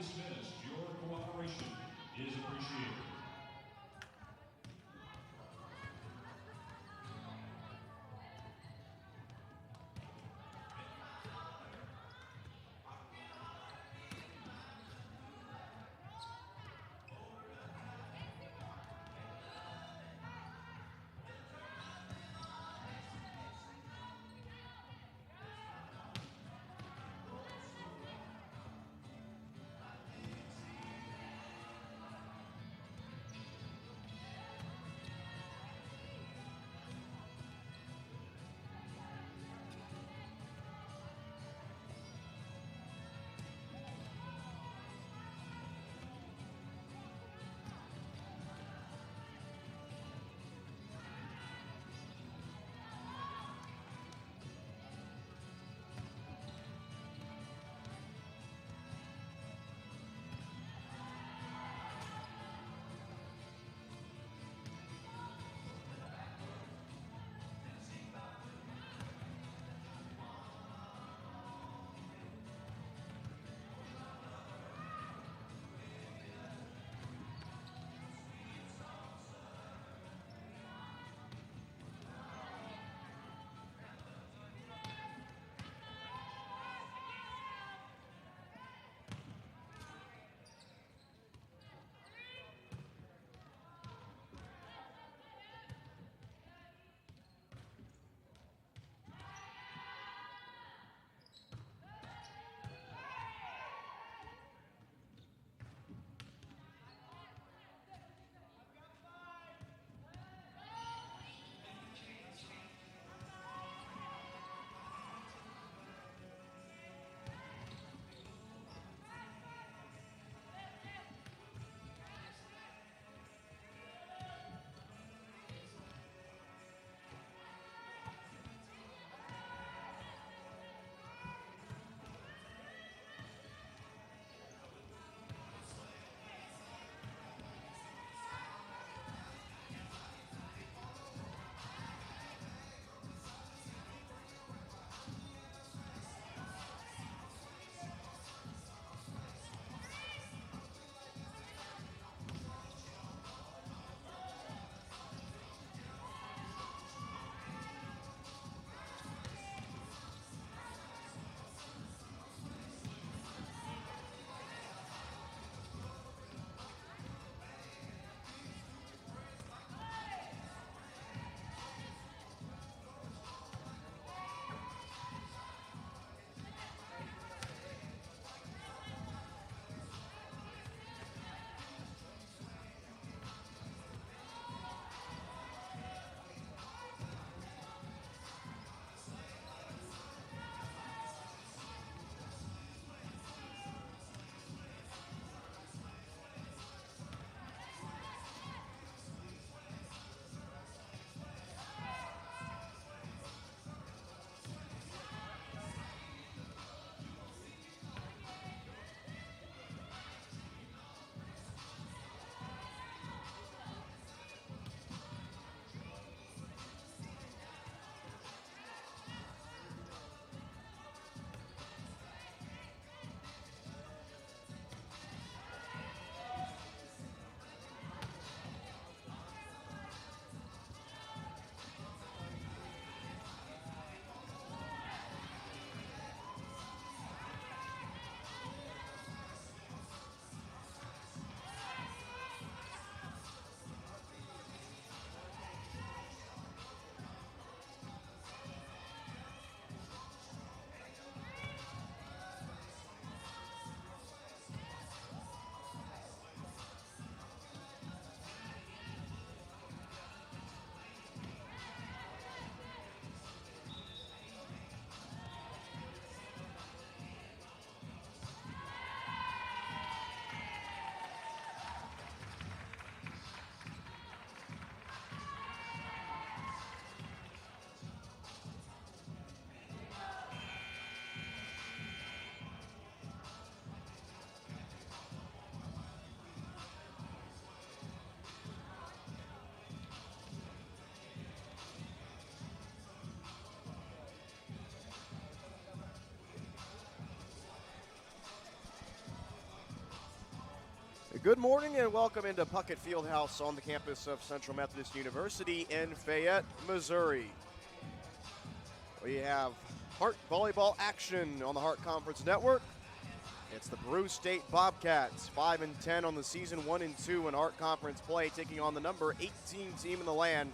dismissed. Your cooperation is appreciated. Good morning and welcome into Puckett Fieldhouse on the campus of Central Methodist University in Fayette, Missouri. We have Hart Volleyball action on the Hart Conference Network. It's the Peru State Bobcats, 5-10 on the season, 1-2 in Hart Conference play, taking on the number 18 team in the land,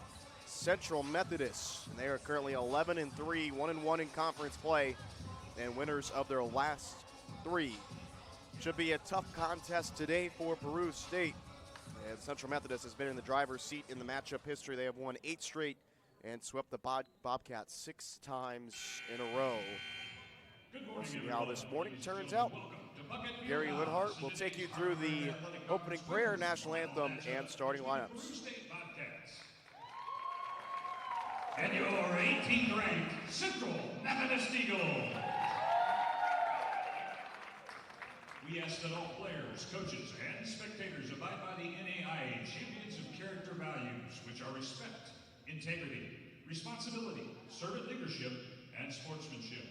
Central Methodist. And they are currently 11-3, 1-1 in conference play, and winners of their last three. Should be a tough contest today for Peru State. And Central Methodist has been in the driver's seat in the matchup history. They have won 8 straight and swept the Bobcats 6 times in a row. We'll see how this morning turns out. Gary Linhart will take you through the opening prayer, national anthem, and starting lineups. And your 18th ranked Central Methodist Eagle. We ask that all players, coaches, and spectators abide by the NAIA Champions of Character Values, which are respect, integrity, responsibility, servant leadership, and sportsmanship.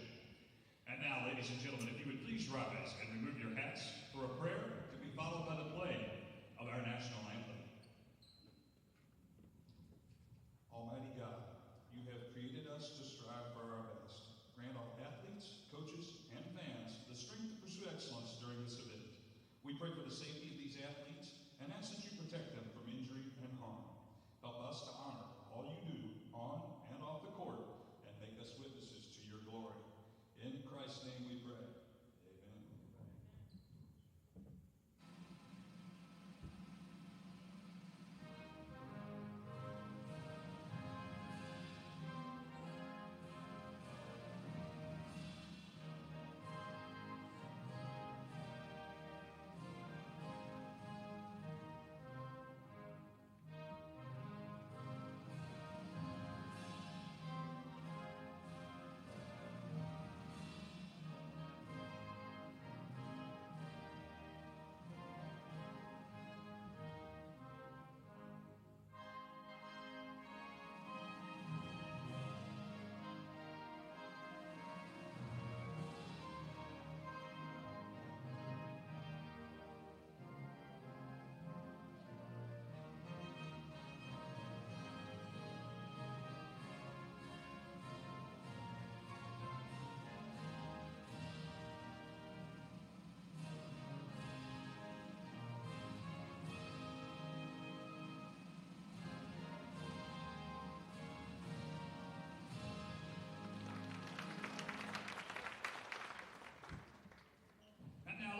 And now, ladies and gentlemen, if you would please rise and remove your hats for a prayer to be followed by the playing of our national anthem. Almighty God, you have created us to strive for our best. Grant all athletes, coaches, and fans the strength to pursue excellence during this event. We pray for the safety of these athletes and ask that you protect them from injury and harm. Help us to honor all you do on and off the court and make us witnesses to your glory. In Christ's name we pray. Amen.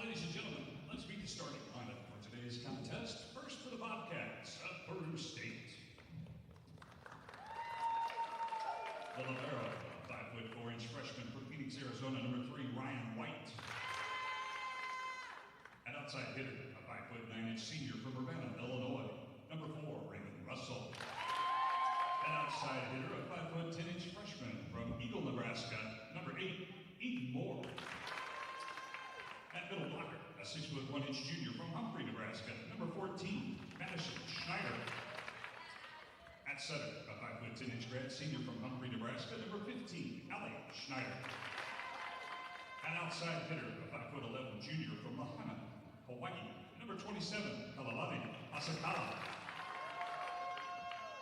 Ladies and gentlemen, let's meet the starting lineup for today's contest. First for the Bobcats of Peru State. The libero, 5'4" freshman from Phoenix, Arizona, number 3, Ryan White. An outside hitter, a 5'9" senior from Urbana, Illinois, number 4, Raymond Russell. An outside hitter, a 5'10" freshman from Eagle, Nebraska, number 8, Eden Moore. At middle blocker, a 6'1" junior from Humphrey, Nebraska, number 14, Madison Schneider. At center, a 5'10" grad senior from Humphrey, Nebraska, number 15, Allie Schneider. An outside hitter, a 5'11" junior from Lahaina, Hawaii, number 27, Kalalani Asakala.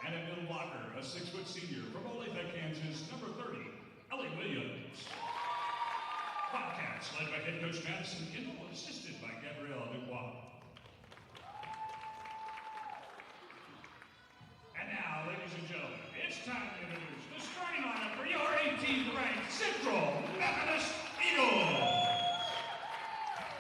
And at middle blocker, a 6' senior from Olathe, Kansas, number 30, Ellie Williams. Bobcats, led by head coach Madison Kendall, assisted by Gabrielle Dubois. And now, ladies and gentlemen, it's time to introduce the starting lineup for your 18th ranked Central Methodist Eagle.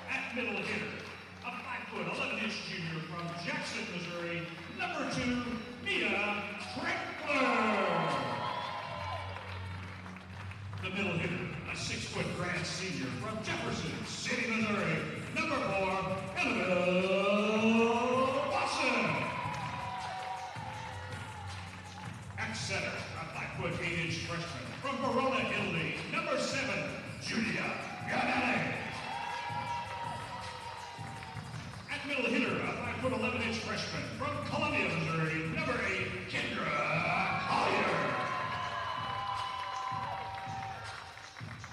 At middle hitter, a 5'11" junior from Jackson, Missouri, number 2, Mia Trickler. The middle hitter, a 6' grad senior from Jefferson City, Missouri, number 4, Annabelle Watson. At center, a 5'8" freshman from Verona, Italy, number 7, Julia Ganelli. At middle hitter, a 5'11" freshman from Columbia, Missouri, number 8, Kendra Collier.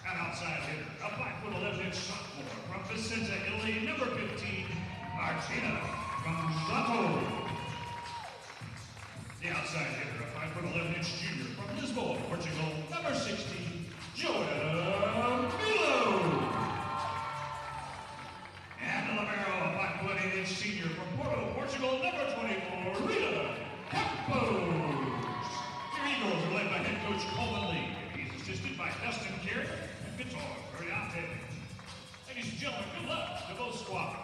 An outside hitter, a 5'11" sophomore from Vicenza, Italy, number 15, Martina outstanding senior from Porto, Portugal, number 24, Rita Campos. Your Eagles are led by head coach Coleman Lee. He's assisted by Dustin Carey and Vitor Periate. Ladies and gentlemen, good luck to both squads.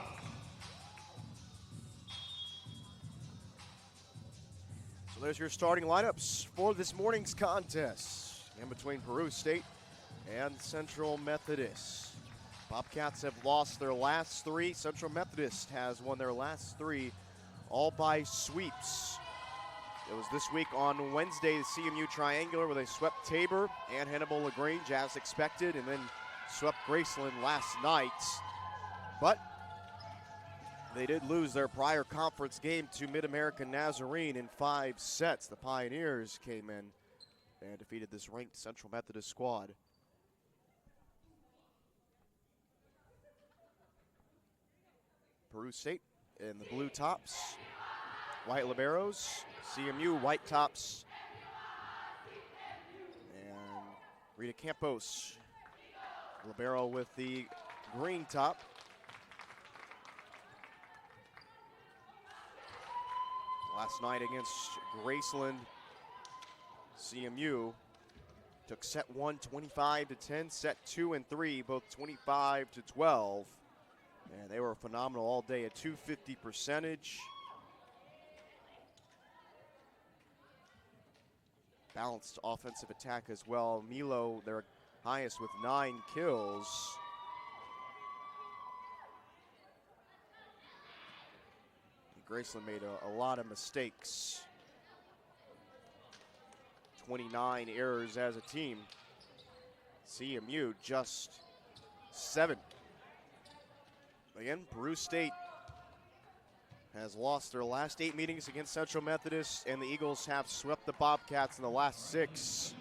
So there's your starting lineups for this morning's contest in between Peru State and Central Methodist. Bobcats have lost their last three. Central Methodist has won their last three, all by sweeps. It was this week on Wednesday, the CMU Triangular, where they swept Tabor and Hannibal LaGrange as expected, and then swept Graceland last night. But they did lose their prior conference game to Mid-American Nazarene in 5 sets. The Pioneers came in and defeated this ranked Central Methodist squad. Peru State in the blue tops, white liberos, CMU white tops, and Rita Campos, libero with the green top. Last night against Graceland, CMU took set 1 25-10, set 2 and 3 both 25-12. And they were phenomenal all day, a .250 percentage. Balanced offensive attack as well. Milo, their highest with 9 kills. Graceland made a lot of mistakes. 29 errors as a team. CMU just 7. Again, Peru State has lost their last 8 meetings against Central Methodist, and the Eagles have swept the Bobcats in the last 6.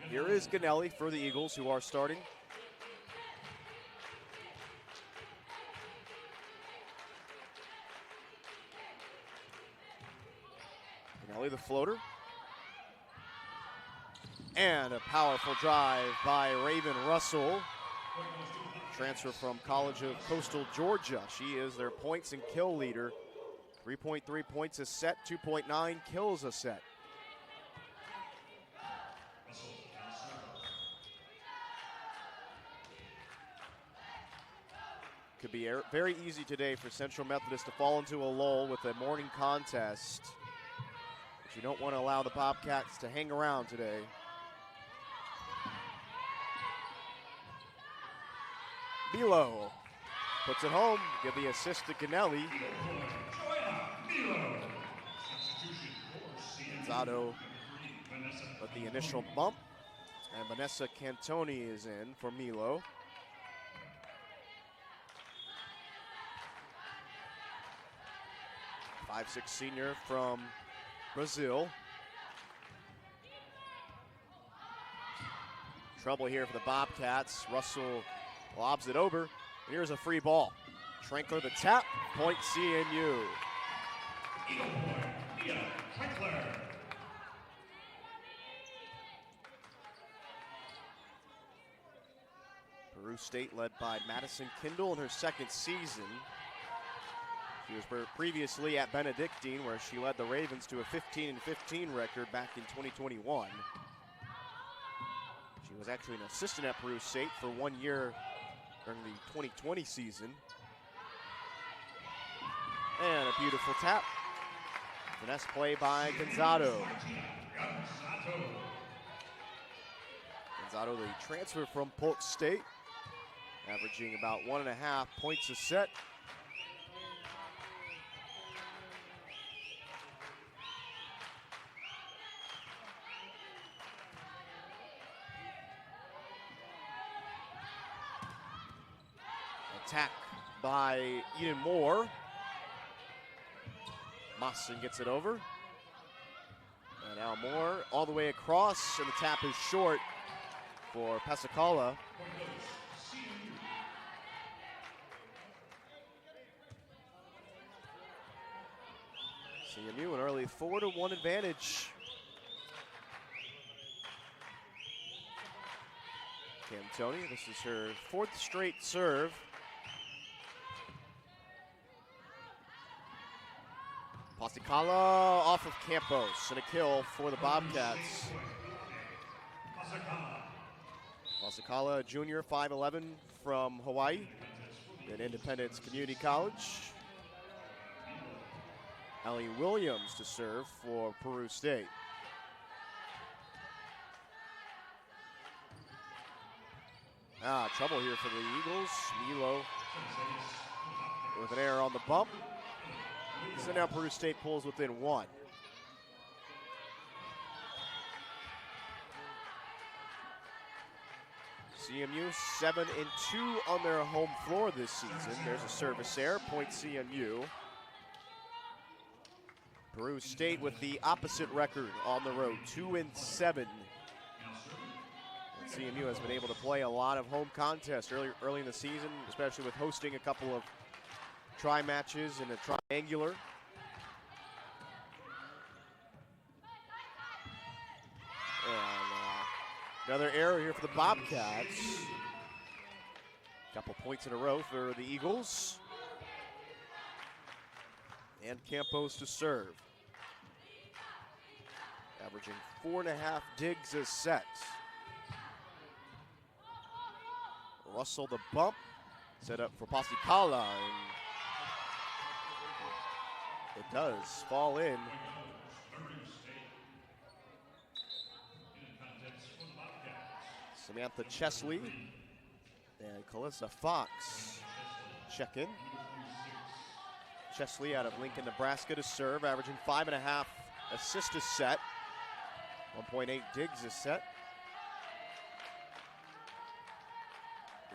Here is Ganelli for the Eagles, who are starting. Ganelli, the floater. And a powerful drive by Raven Russell. Transfer from College of Coastal Georgia. She is their points and kill leader. 3.3 points a set, 2.9 kills a set. Could be very easy today for Central Methodist to fall into a lull with a morning contest. But you don't want to allow the Bobcats to hang around today. Milo puts it home, give the assist to Ganelli. Gonzato with the initial bump, and Vanessa Cantoni is in for Milo. .56 senior from Brazil. Trouble here for the Bobcats. Russell lobs it over. Here's a free ball. Trankler the tap. Point CMU. Peru State led by Madison Kindle in her second season. She was previously at Benedictine, where she led the Ravens to a 15-15 record back in 2021. She was actually an assistant at Peru State for 1 year during the 2020 season. And a beautiful tap. Finesse play by Gonzato. Gonzato, the transfer from Polk State, averaging about 1.5 points a set. Attack by Eden Moore. Mawson gets it over. And now Moore all the way across, and the tap is short for Pasacala. CMU an early 4-1 advantage. Cantoni, this is her 4th straight serve. Pasicala off of Campos, and a kill for the Bobcats. Pasicala, junior, 5'11", from Hawaii at Independence Community College. Allie Williams to serve for Peru State. Trouble here for the Eagles. Milo with an error on the bump. So now Peru State pulls within 1. CMU 7-2 on their home floor this season. There's a service error, point CMU. Peru State with the opposite record on the road, 2-7. CMU has been able to play a lot of home contests early in the season, especially with hosting a couple of tri-matches and a triangular. And another error here for the Bobcats. Couple points in a row for the Eagles. And Campos to serve. Averaging 4.5 digs a set. Russell the bump, set up for Pasicala, and it does fall in. Samantha Chesley and Calissa Fox check in. Chesley out of Lincoln, Nebraska to serve, averaging 5.5 assists a set, 1.8 digs a set.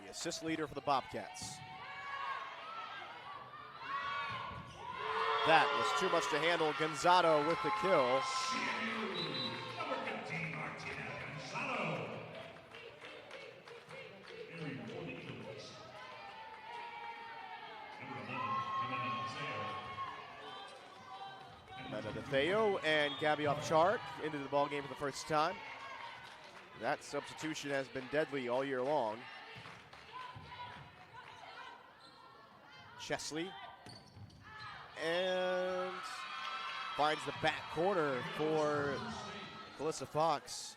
The assist leader for the Bobcats. That was too much to handle. Gonzato with the kill. Theo and Gabby Off-Chark into the ballgame for the first time. That substitution has been deadly all year long. Chesley and finds the back corner for Calissa Fox.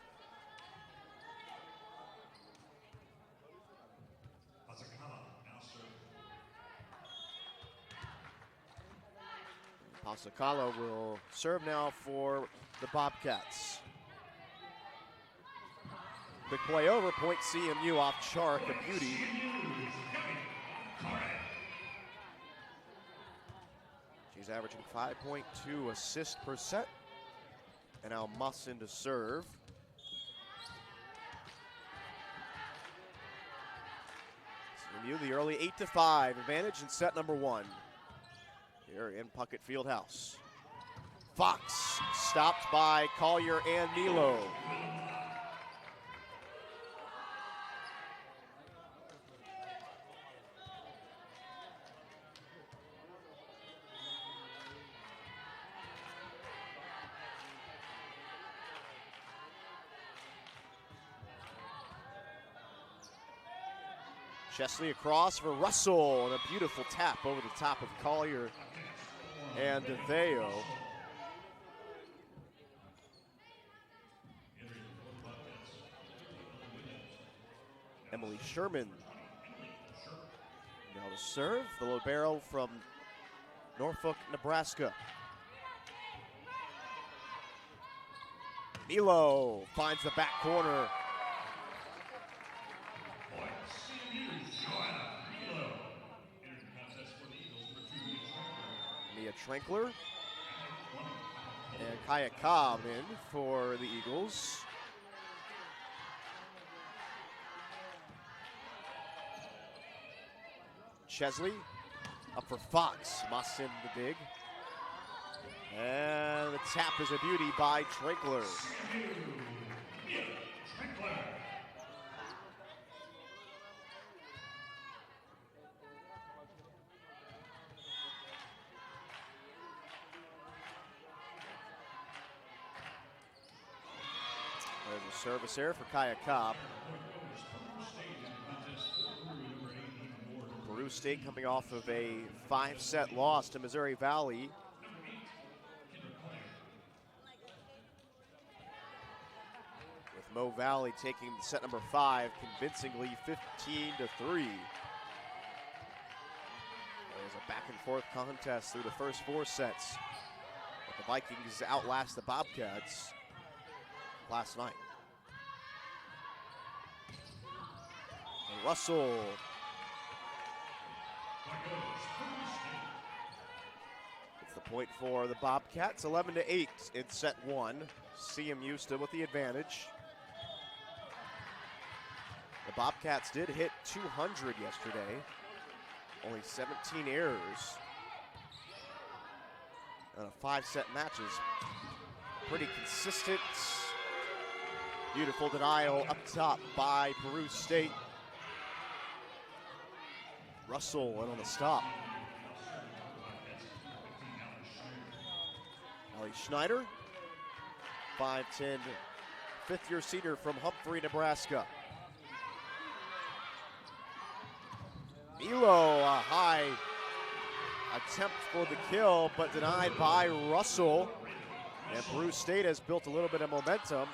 Pasicala will serve now for the Bobcats. Quick play over, point CMU Off-Chark, a beauty. She's averaging 5.2 assists per set. And now Mussin to serve. CMU the early 8-5 advantage in set number 1. Here in Puckett Fieldhouse. Fox stopped by Collier and Milo. Chesley across for Russell, and a beautiful tap over the top of Collier and DeTheo. Emily Sherman now to serve, the libero from Norfolk, Nebraska. Milo finds the back corner. Trankler and Kaya Cobb in for the Eagles. Chesley up for Fox, Mussin the dig. And the tap is a beauty by Trankler. There's a service error for Kaya Cobb. Peru State coming off of a 5-set loss to Missouri Valley Mo Valley taking set number 5 convincingly 15-3. It was a back and forth contest through the first 4 sets. But the Vikings outlast the Bobcats last night. And Russell. It's the point for the Bobcats, 11-8 in set 1. CMU still with the advantage. The Bobcats did hit 200 yesterday. Only 17 errors. And a 5-set match is pretty consistent. Beautiful denial up top by Peru State. Russell in on the stop. Ellie Schneider, 5'10", fifth-year senior from Humphrey, Nebraska. Milo, a high attempt for the kill, but denied by Russell. And Peru State has built a little bit of momentum.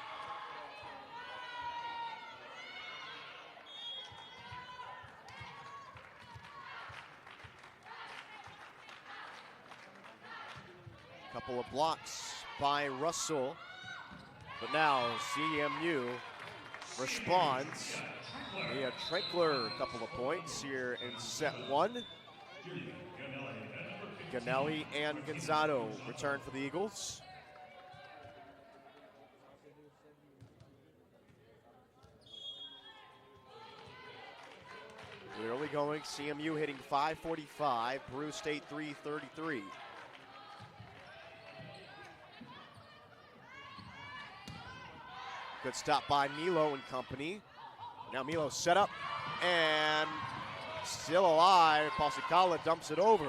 Couple of blocks by Russell, but now CMU responds. Mia Trinkler, a couple of points here in set 1. Ganelli and Gonzato return for the Eagles. Clearly going, CMU hitting 545, Peru State 333. Good stop by Milo and company. Now Milo set up and still alive. Pasicala dumps it over.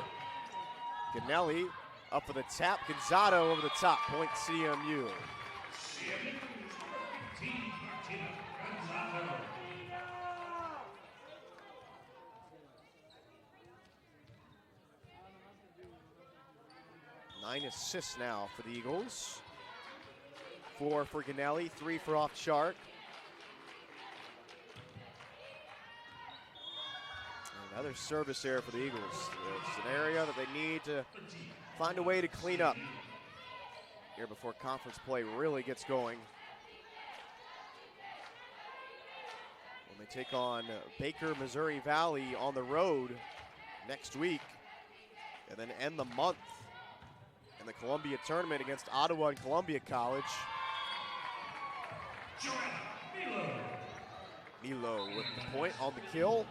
Ganelli up for the tap. Gonzato over the top. Point CMU. Nine assists now for the Eagles. 4 for Ganelli, 3 for off chart. Another service error for the Eagles. It's an area that they need to find a way to clean up here before conference play really gets going. When they take on Baker, Missouri Valley on the road next week, and then end the month in the Columbia tournament against Ottawa and Columbia College. Milo with the point on the kill.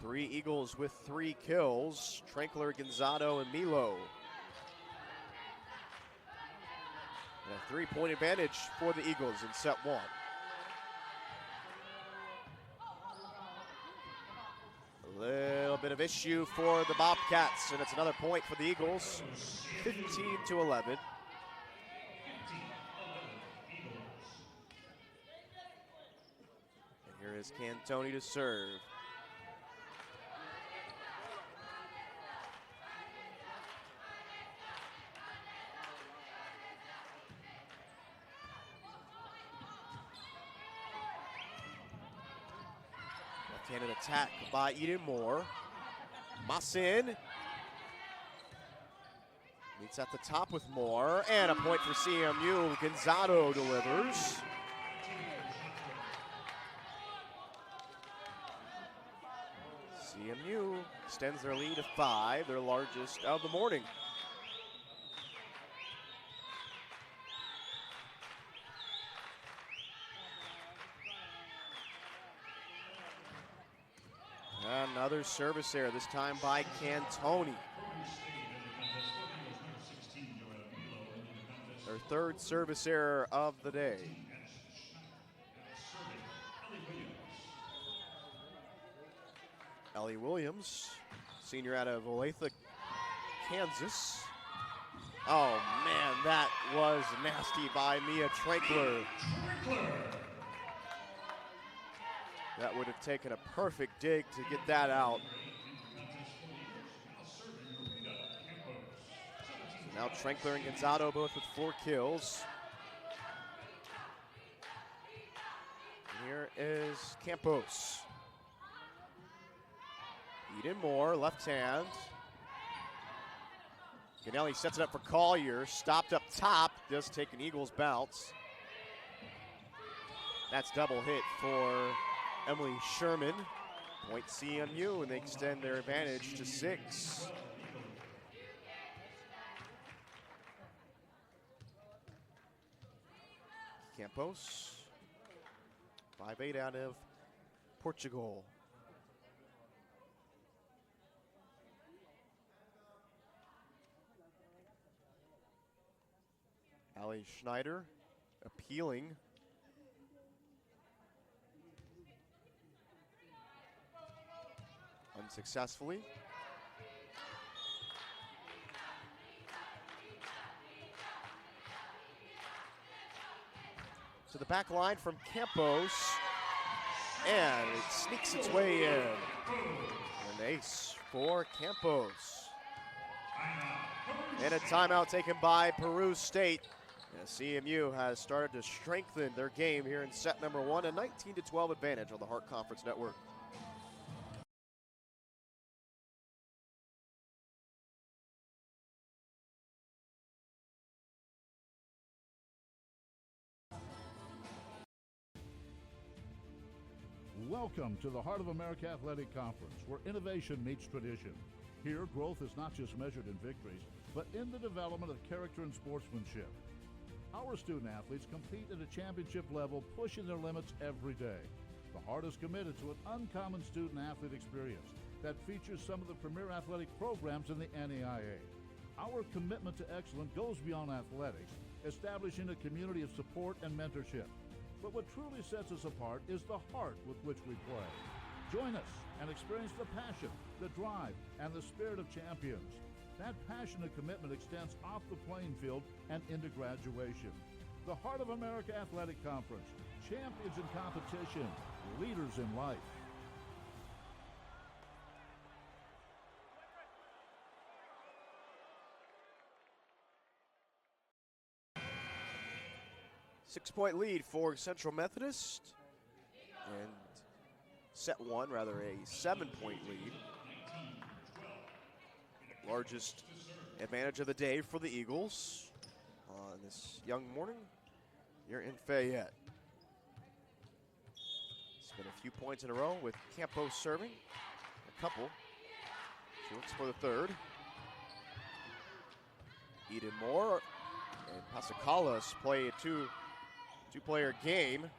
3 Eagles with 3 kills. Trinkler, Gonzato, and Milo. And a 3-point advantage for the Eagles in set 1. A little bit of issue for the Bobcats, and it's another point for the Eagles. 15-11. Here is Cantoni to serve. Left-handed attack by Eden Moore. Masin meets at the top with Moore, and a point for CMU. Gonzato delivers. CMU extends their lead to 5, their largest of the morning. Another service error, this time by Cantoni. Their 3rd service error of the day. Ellie Williams, senior out of Olathe, Kansas. Oh man, that was nasty by Mia Trinkler. That would have taken a perfect dig to get that out. Now Trenkler and Gonzalo both with 4 kills. And here is Campos. Eden Moore, left hand. Ganelli sets it up for Collier. Stopped up top. Does take an Eagles bounce. That's double hit for Emily Sherman. Point CMU, and they extend their advantage to 6. Campos, 5'8" out of Portugal. Ali Schneider appealing. Unsuccessfully. To the back line from Campos, and it sneaks its way in. An ace for Campos. And a timeout taken by Peru State. And CMU has started to strengthen their game here in set number 1, a 19-12 advantage on the Hart Conference Network. Welcome to the Heart of America Athletic Conference, where innovation meets tradition. Here, growth is not just measured in victories, but in the development of character and sportsmanship. Our student athletes compete at a championship level, pushing their limits every day. The Heart is committed to an uncommon student athlete experience that features some of the premier athletic programs in the NAIA. Our commitment to excellence goes beyond athletics, establishing a community of support and mentorship. But what truly sets us apart is the heart with which we play. Join us and experience the passion, the drive, and the spirit of champions. That passion and commitment extends off the playing field and into graduation. The Heart of America Athletic Conference, champions in competition, leaders in life. Six-point lead for Central Methodist, and set 1, rather a 7-point lead. Largest advantage of the day for the Eagles on this young morning here in Fayette. It's been a few points in a row with Campos serving, a couple. She looks for the third. Eden Moore and Pascalas play a two-player game.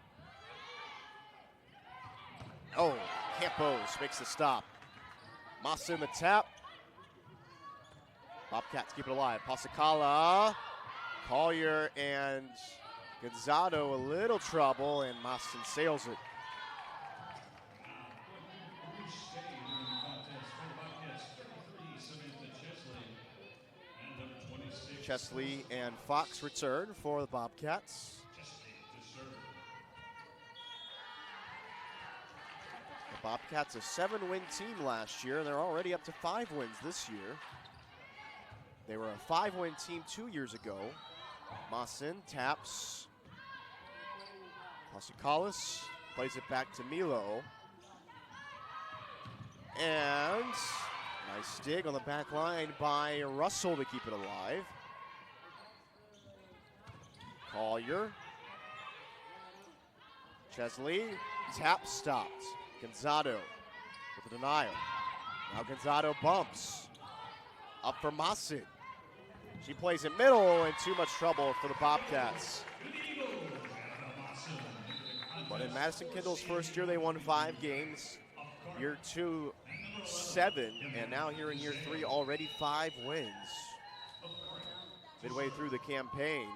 Oh, Campos makes the stop. Massa in the tap. Bobcats keep it alive. Pasacala, Collier, and Gonzalo a little trouble, and Moston sails it. Chesley and Fox return for the Bobcats. The Bobcats a 7-win team last year, and they're already up to 5 wins this year. They were a 5-win team 2 years ago. Mawson taps. Pascalas plays it back to Milo. And nice dig on the back line by Russell to keep it alive. Collier. Chesley, tap stopped. Gonzalo with a denial. Now Gonzalo bumps. Up for Mawson. She plays it middle, and too much trouble for the Bobcats. But in Madison Kindle's first year, they won 5 games. Year 2, 7, and now here in year 3, already 5 wins. Midway through the campaign,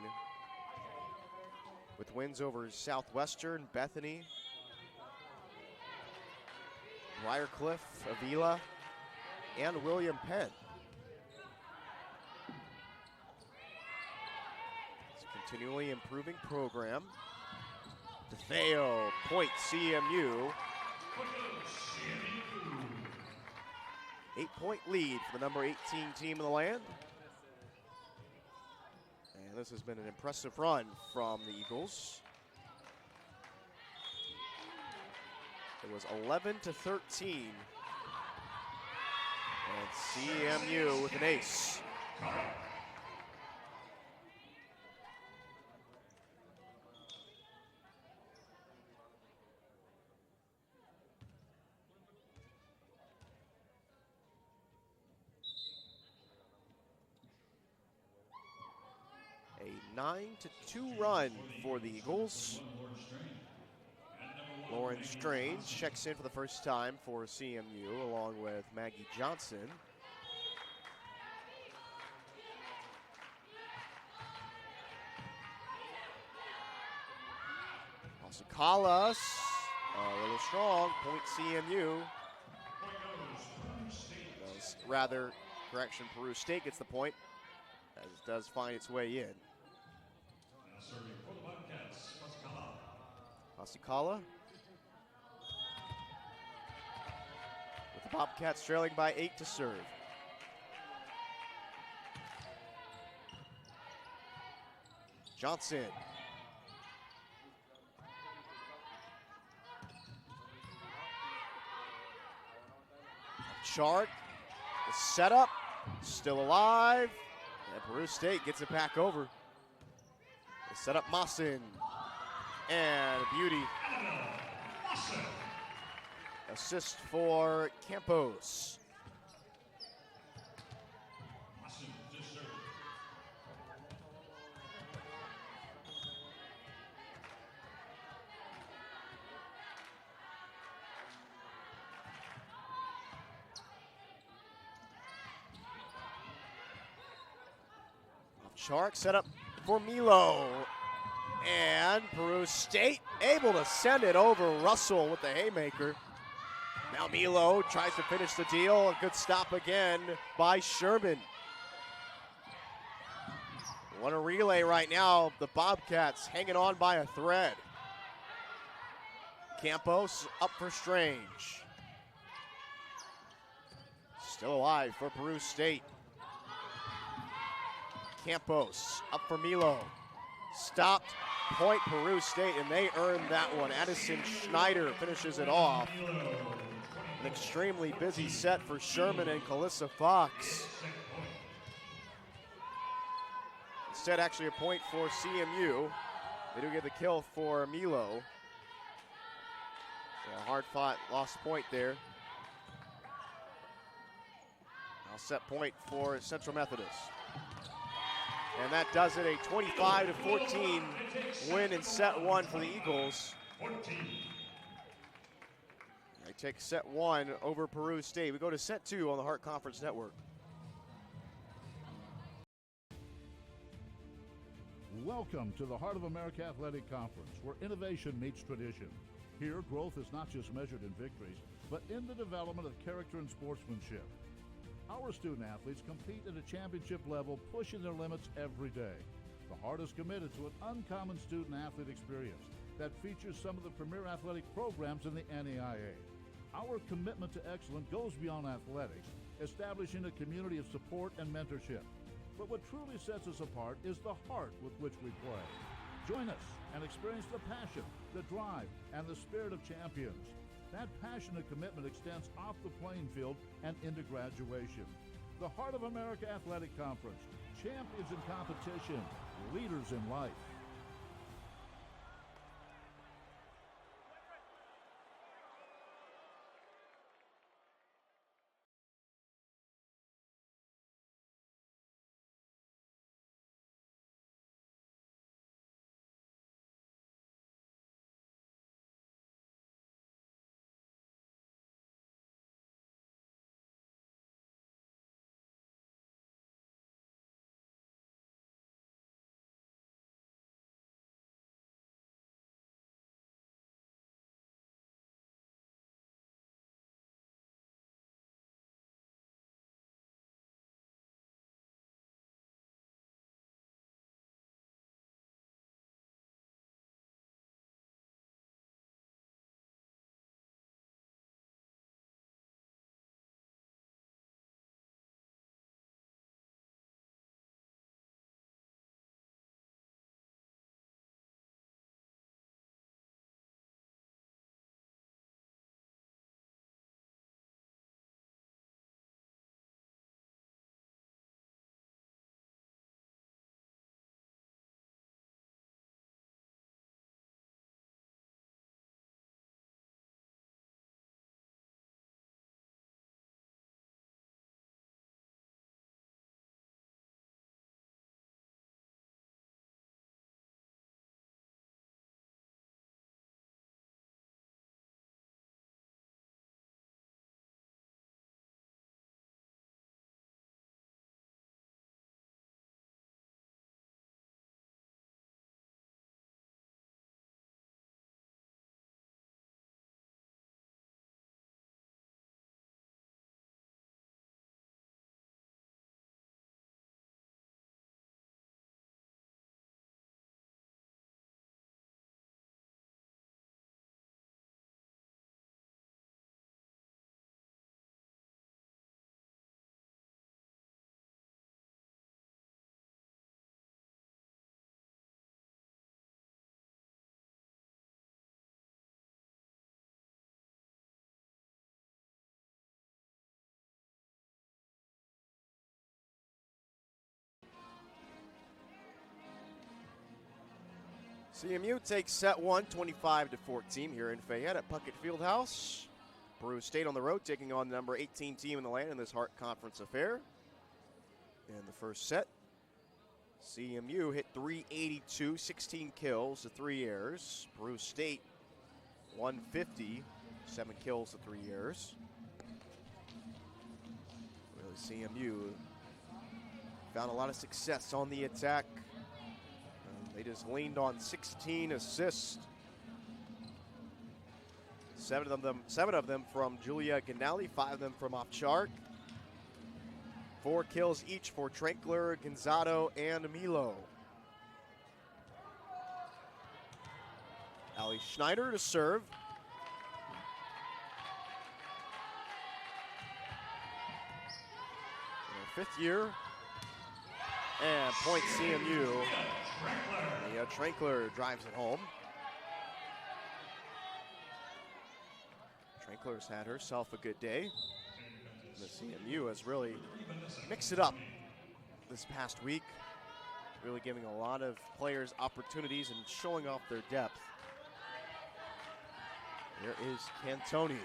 with wins over Southwestern, Bethany, Briarcliff, Avila, and William Penn. It's a continually improving program. DeFeo, point CMU. 8-point lead for the number 18 team in the land. This has been an impressive run from the Eagles. It was 11-13. And CMU with an ace. A 9-2 run for the Eagles. Lauren Strange checks in for the first time for CMU along with Maggie Johnson. Alcala, a little strong, point CMU. Rather, correction, Peru State gets the point, as it does find its way in. Alcala. With the Bobcats trailing by 8 to serve. Johnson. Chart, the setup, still alive, and Peru State gets it back over. They set up Mawson, and a beauty. Assist for Campos. Shark set up for Milo. And Peru State able to send it over Russell with the haymaker. Now Milo tries to finish the deal. A good stop again by Sherman. What a relay right now. The Bobcats hanging on by a thread. Campos up for Strange. Still alive for Peru State. Campos up for Milo. Stopped, point Peru State, and they earned that one. Addison Schneider finishes it off. An extremely busy set for Sherman and Calissa Fox. Instead, actually a point for CMU. They do get the kill for Milo. So a hard-fought lost point there. Now set point for Central Methodist. And that does it, a 25-14 win in set one for the Eagles. They take set one over Peru State. We go to set two on the Hart Conference Network. Welcome to the Heart of America Athletic Conference, where innovation meets tradition. Here, growth is not just measured in victories, but in the development of character and sportsmanship. Our student athletes compete at a championship level, pushing their limits every day. The Heart is committed to an uncommon student athlete experience that features some of the premier athletic programs in the NAIA. Our commitment to excellence goes beyond athletics, establishing a community of support and mentorship. But what truly sets us apart is the heart with which we play. Join us and experience the passion, the drive, and the spirit of champions. That passion and commitment extends off the playing field and into graduation. The Heart of America Athletic Conference, champions in competition, leaders in life. CMU takes set one, 25-14 here in Fayette at Puckett Fieldhouse. Peru State on the road taking on the number 18 team in the land in this Hart Conference affair. In the first set, CMU hit 382, 16 kills to 3 errors. Peru State 150, 7 kills to 3 errors. Really, CMU found a lot of success on the attack. They just leaned on 16 assists. Seven of them from Julia Ganali, 5 of them from Ovchark. 4 kills each for Trankler, Gonzado, and Milo. Ali Schneider to serve. In her 5th year. And point CMU. Trankler drives it home. Trankler's had herself a good day. The CMU has really mixed it up this past week, really giving a lot of players opportunities and showing off their depth. There is Cantoni.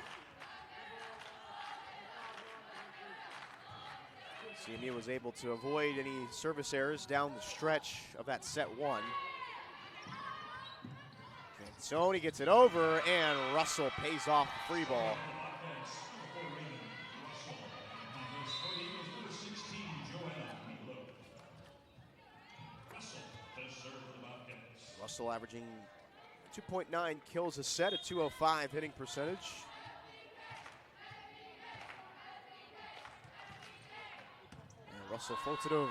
CMU was able to avoid any service errors down the stretch of that set one. Cantoni gets it over, and Russell pays off the free ball. Russell averaging 2.9 kills a set, a .205 hitting percentage. And Russell floats it over.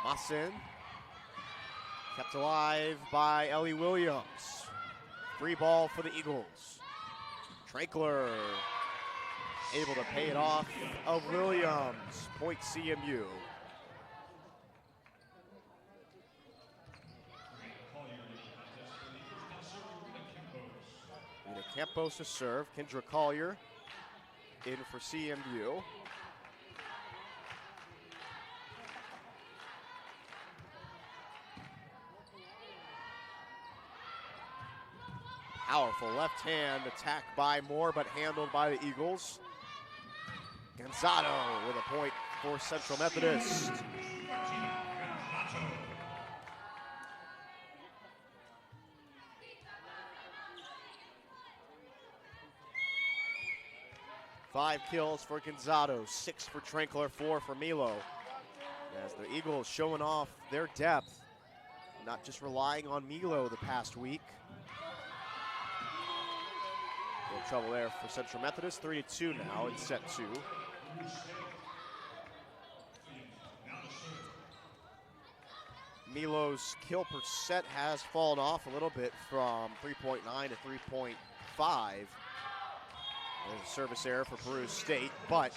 Massin, kept alive by Ellie Williams. Free ball for the Eagles. Trankler able to pay it off of Williams. Point CMU. Rita Campos to serve. Kendra Collier in for CMU. Powerful left hand attack by Moore, but handled by the Eagles. Gonzado with a point for Central Methodist. Five kills for Gonzado, 6 for Trankler, 4 for Milo. As the Eagles showing off their depth, not just relying on Milo the past week. A little trouble there for Central Methodist, 3-2 now in set 2. Milo's kill per set has fallen off a little bit from 3.9 to 3.5. There's a service error for Peru State, but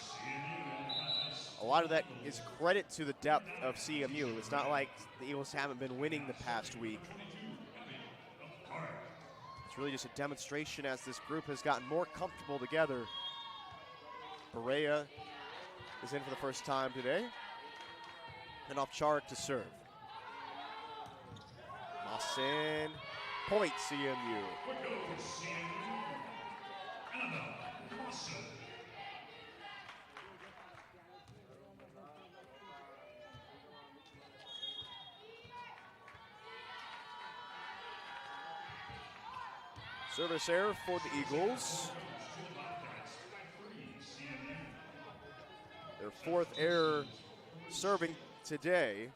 a lot of that is credit to the depth of CMU. It's not like the Eagles haven't been winning the past week. It's really just a demonstration as this group has gotten more comfortable together. Berea is in for the first time today. And Ovchark to serve. Massin, point CMU. Service error for the Eagles. Their 4th error serving today.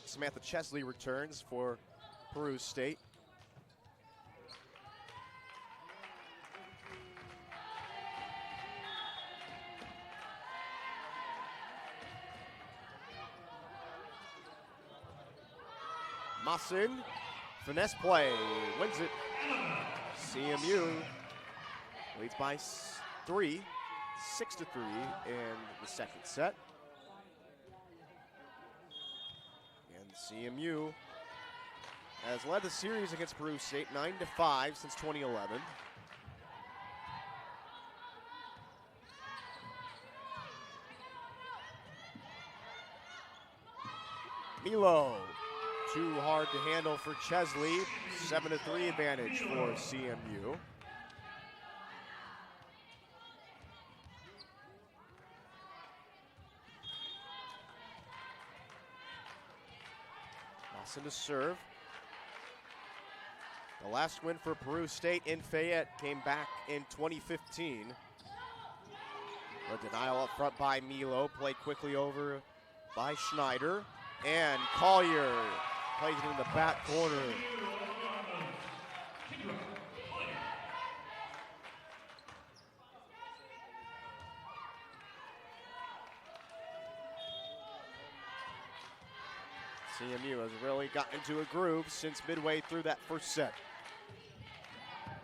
Samantha Chesley returns for Peru State. Massin, finesse play, wins it. CMU leads by 3, 6-3 in the second set. And CMU has led the series against Peru State 9-5 since 2011. Milo, too hard to handle for Chesley. 7-3 advantage for CMU. Lawson to serve. The last win for Peru State in Fayette came back in 2015. A denial up front by Milo, played quickly over by Schneider, and Collier plays it in the back corner. CMU has really gotten into a groove since midway through that first set.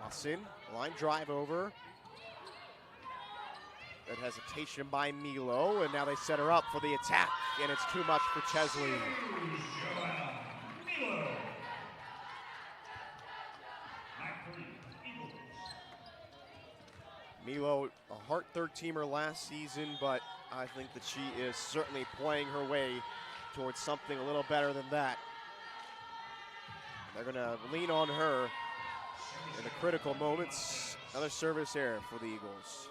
Lawson, line drive over. Good hesitation by Milo, and now they set her up for the attack, and it's too much for Chesley. Milo, a Hart third-teamer last season, but I think that she is certainly playing her way towards something a little better than that. They're gonna lean on her in the critical moments. Another service error for the Eagles.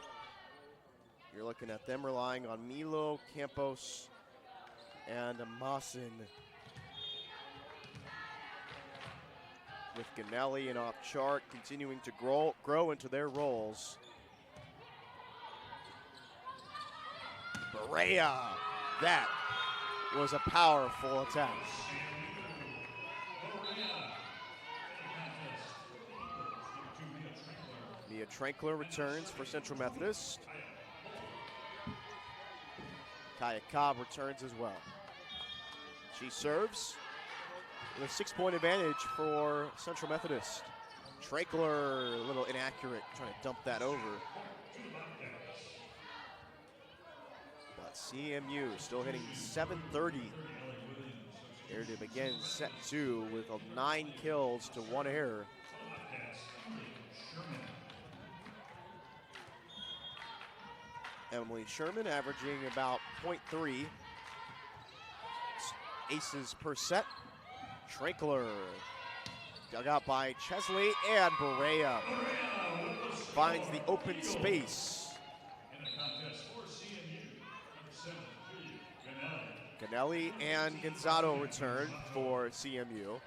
You're looking at them relying on Milo, Campos, and Mawson. With Ganelli and off-chart continuing to grow into their roles. Berea, that was a powerful attack. Mia Trankler returns for Central Methodist. Kaya Cobb returns as well. She serves with a 6-point advantage for Central Methodist. Trankler, a little inaccurate, trying to dump that over. But CMU still hitting 730 here to begin set 2 with 9 kills to 1 error. Emily Sherman averaging about 0.3 aces per set. Trankler dug out by Chesley, and Berea finds the open space. Ganelli and Gonzalo return for CMU.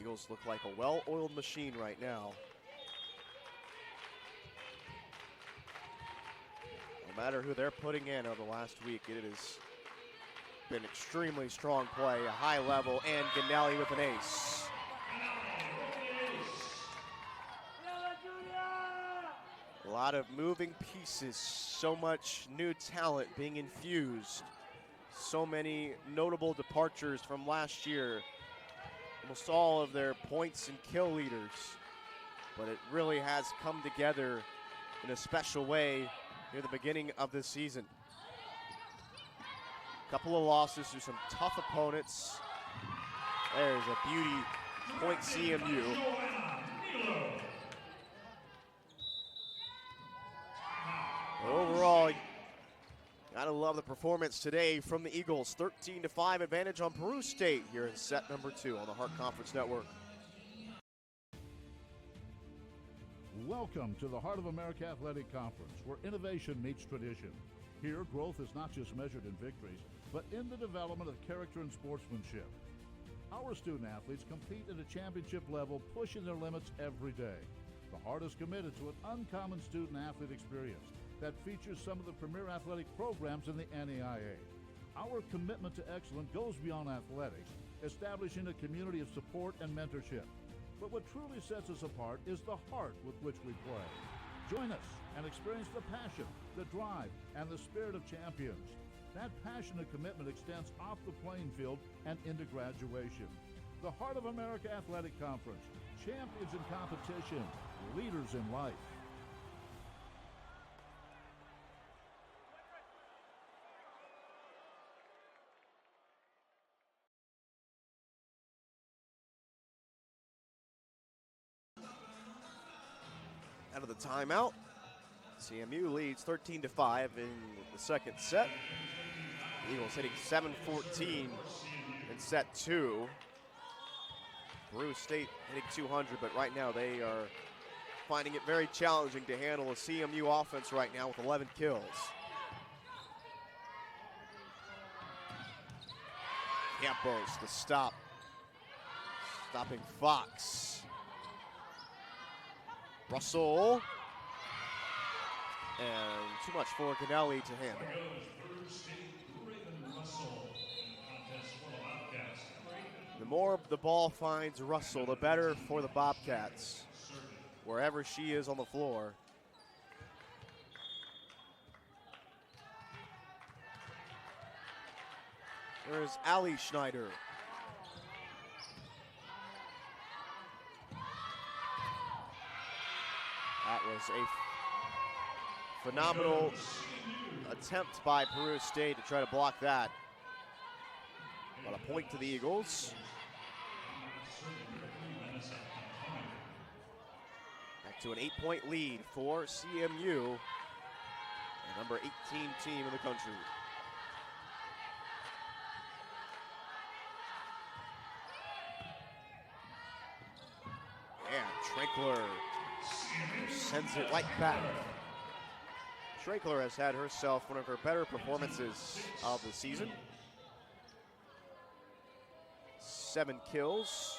Eagles look like a well-oiled machine right now. No matter who they're putting in over the last week, it has been extremely strong play, a high level, and Ganelli with an ace. A lot of moving pieces, so much new talent being infused, so many notable departures from last year. Almost all of their points and kill leaders, but it really has come together in a special way near the beginning of this season. A couple of losses to some tough opponents. There's a beauty point CMU. Overall, gotta love the performance today from the Eagles. 13-5 advantage on Peru State here in set number 2 on the Hart Conference Network. Welcome to the Heart of America Athletic Conference, where innovation meets tradition. Here, growth is not just measured in victories, but in the development of character and sportsmanship. Our student athletes compete at a championship level, pushing their limits every day. The Heart is committed to an uncommon student athlete experience that features some of the premier athletic programs in the NAIA. Our commitment to excellence goes beyond athletics, establishing a community of support and mentorship. But what truly sets us apart is the heart with which we play. Join us and experience the passion, the drive, and the spirit of champions. That passion and commitment extends off the playing field and into graduation. The Heart of America Athletic Conference, champions in competition, leaders in life. Out of the timeout, CMU leads 13-5 in the second set. The Eagles hitting 714 in set 2. Peru State hitting 200, but right now they are finding it very challenging to handle a CMU offense right now with 11 kills. Campos, the stop. Stopping Fox. Russell. And too much for Ganelli to handle. The more the ball finds Russell, the better for the Bobcats, wherever she is on the floor. There's Ali Schneider. That was a phenomenal attempt by Peru State to try to block that. But a point to the Eagles. Back to an 8-point lead for CMU, the number 18 team in the country. And Trinkler sends it right back. Trinkler has had herself one of her better performances of the season. 7 kills.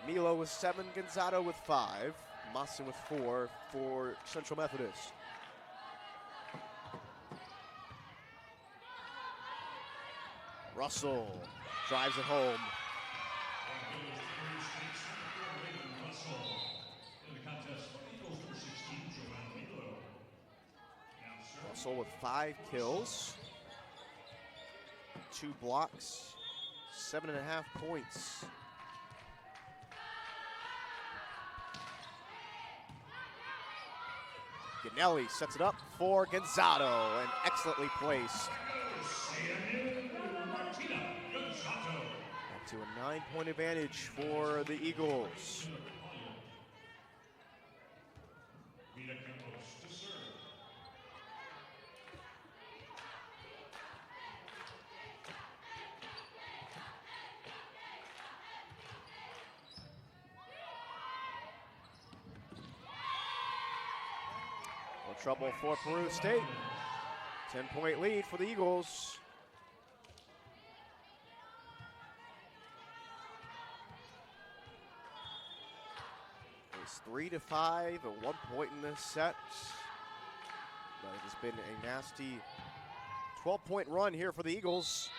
Milo with 7, Gonzato with 5, Massa with 4 for Central Methodist. Russell drives it home. Russell with 5 kills, 2 blocks, 7.5 points. Ganelli sets it up for Gonzato and excellently placed. Back to a 9-point advantage for the Eagles. Trouble for Peru State. 10-point lead for the Eagles. It's 3-5 at 1 point in this set. But it has been a nasty 12-point run here for the Eagles.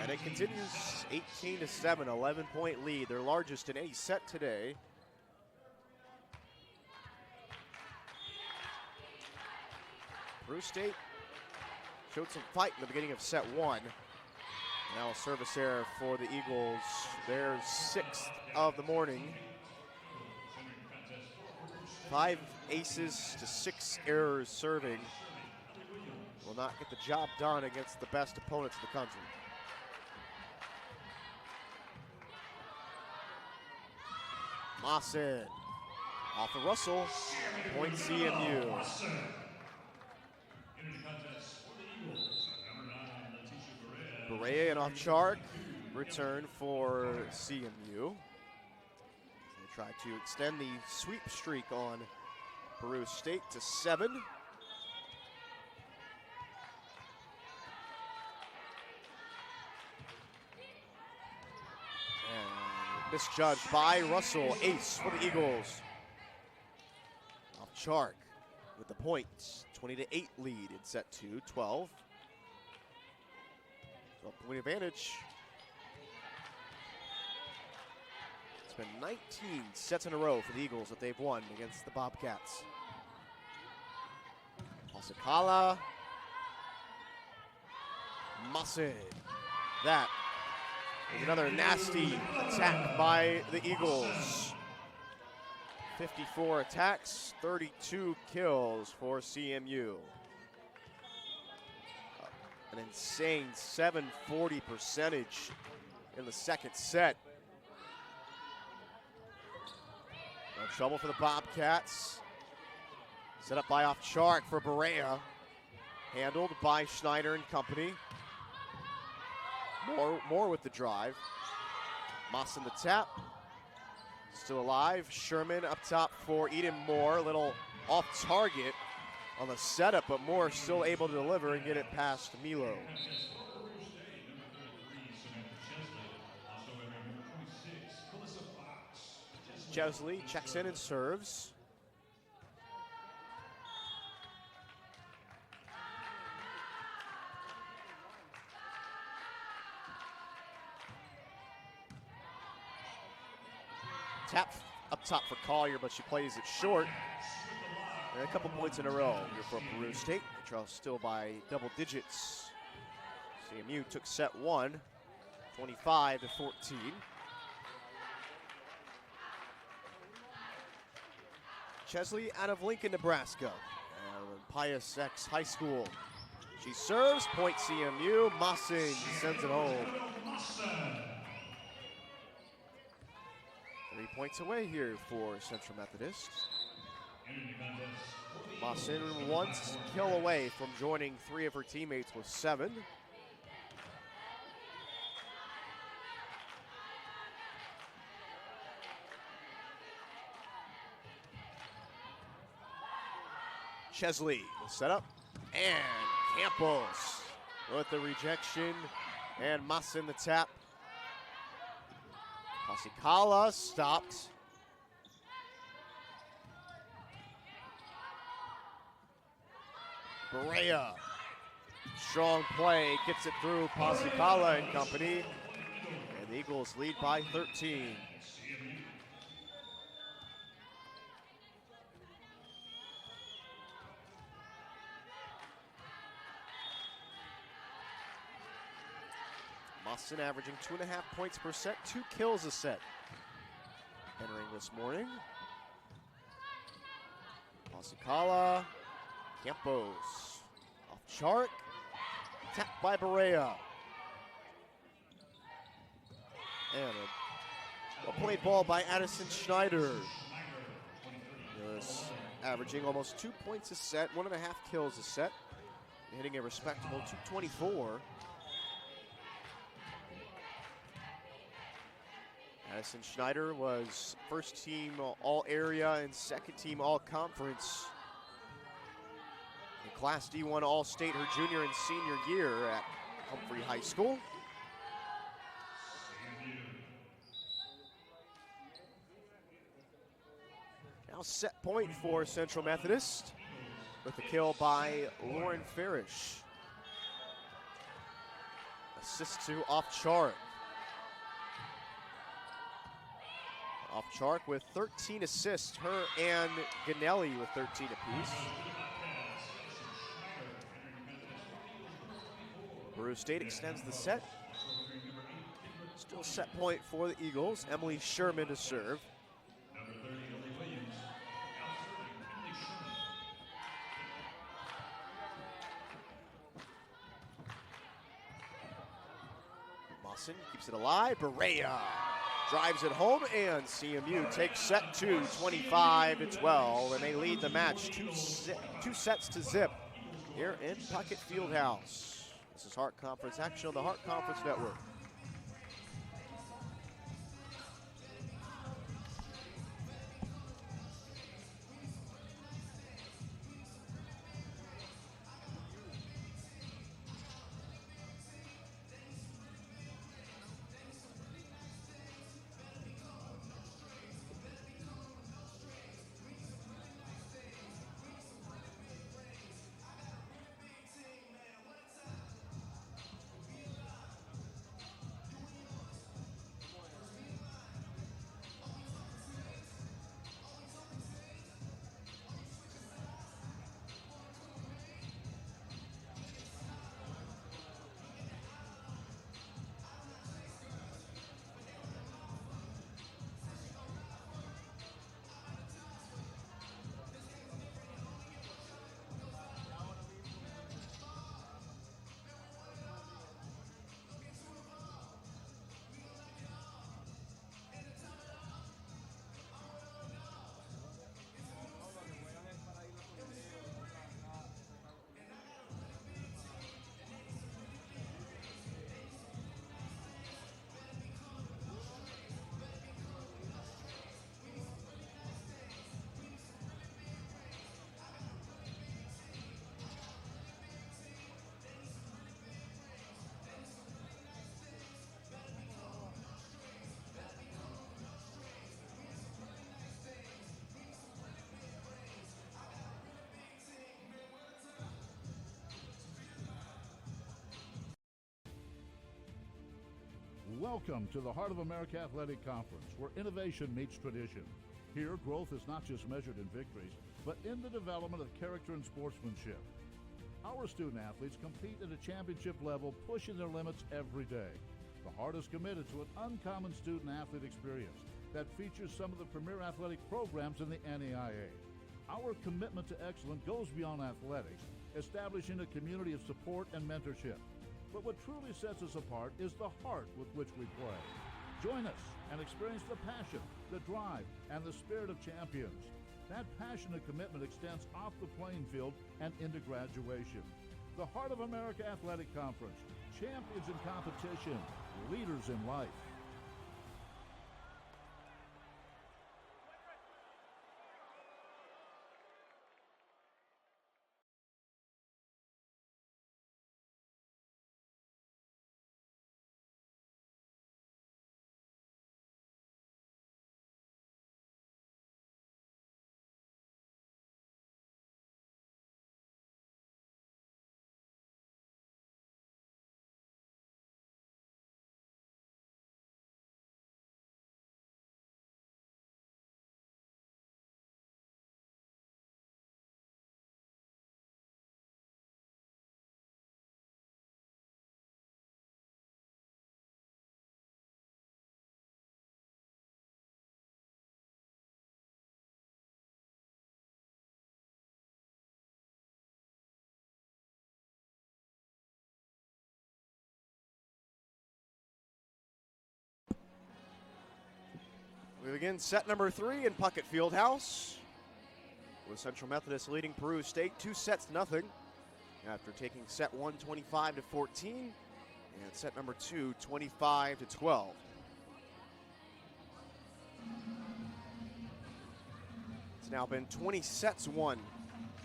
And it continues 18-7, 11-point lead, their largest in any set today. Peru State showed some fight in the beginning of set 1. Now a service error for the Eagles, their 6th of the morning. 5 aces to 6 errors serving. Will not get the job done against the best opponents in the country. Mawson off of Russell, point CMU. Berea and Ovchark return for CMU. They try to extend the sweep streak on Peru State to 7. And misjudged by Russell, ace for the Eagles. Ovchark with the points, 20-8 lead in set 2, 12. 12-point advantage. It's been 19 sets in a row for the Eagles that they've won against the Bobcats. Osakala. Mawson. That is another nasty attack by the Eagles. 54 attacks, 32 kills for CMU. An insane 740 percentage in the second set. Trouble for the Bobcats. Set up by Off-Chark for Berea. Handled by Schneider and company. Moore with the drive. Moss in the tap. Still alive. Sherman up top for Eden Moore. A little off target on the setup, but Moore still able to deliver and get it past Milo. Chesley checks in and serves. Tap up top for Collier, but she plays it short. And a couple points in a row here for Peru State. They trail still by double digits. CMU took set one, 25-14. Chesley out of Lincoln, Nebraska. Pius X High School. She serves, point CMU. Mossing sends it home. 3 points away here for Central Methodist. Mawson 1 kill away from joining 3 of her teammates with 7. Chesley will set up, and Campos with the rejection, and Mawson the tap. Pasikala stopped. Berea, strong play, gets it through Pasikala and company. And the Eagles lead by 13. Mawson averaging 2.5 points per set, 2 kills a set. Entering this morning. Pasikala, Campos, Off-Chark, tapped by Berea. And a well-played ball by Addison Schneider. Yes, averaging almost 2 points a set, 1.5 kills a set. Hitting a respectable 224. Addison Schneider was first team All-Area and second team All-Conference in Class D1 All-State her junior and senior year at Humphrey High School. Now set point for Central Methodist with a kill by Lauren Farish. Assist to Off-Chark. Off-Chark with 13 assists, her and Ganelli with 13 apiece. Peru State extends the set. Still set point for the Eagles. Emily Sherman to serve. Mawson keeps it alive. Berea drives it home, and CMU takes set 2, 25-12, and they lead the match 2 sets to zip here in Puckett Fieldhouse. This is Hart Conference action on the Hart Conference Network. Welcome to the Heart of America Athletic Conference, where innovation meets tradition. Here, growth is not just measured in victories, but in the development of character and sportsmanship. Our student athletes compete at a championship level, pushing their limits every day. The Heart is committed to an uncommon student athlete experience that features some of the premier athletic programs in the NAIA. Our commitment to excellence goes beyond athletics, establishing a community of support and mentorship. But what truly sets us apart is the heart with which we play. Join us and experience the passion, the drive, and the spirit of champions. That passion and commitment extends off the playing field and into graduation. The Heart of America Athletic Conference, champions in competition, leaders in life. We begin set number 3 in Puckett Fieldhouse, with Central Methodist leading Peru State 2-0 after taking set 1 25-14 and set number 2 25-12. It's now been 20 sets won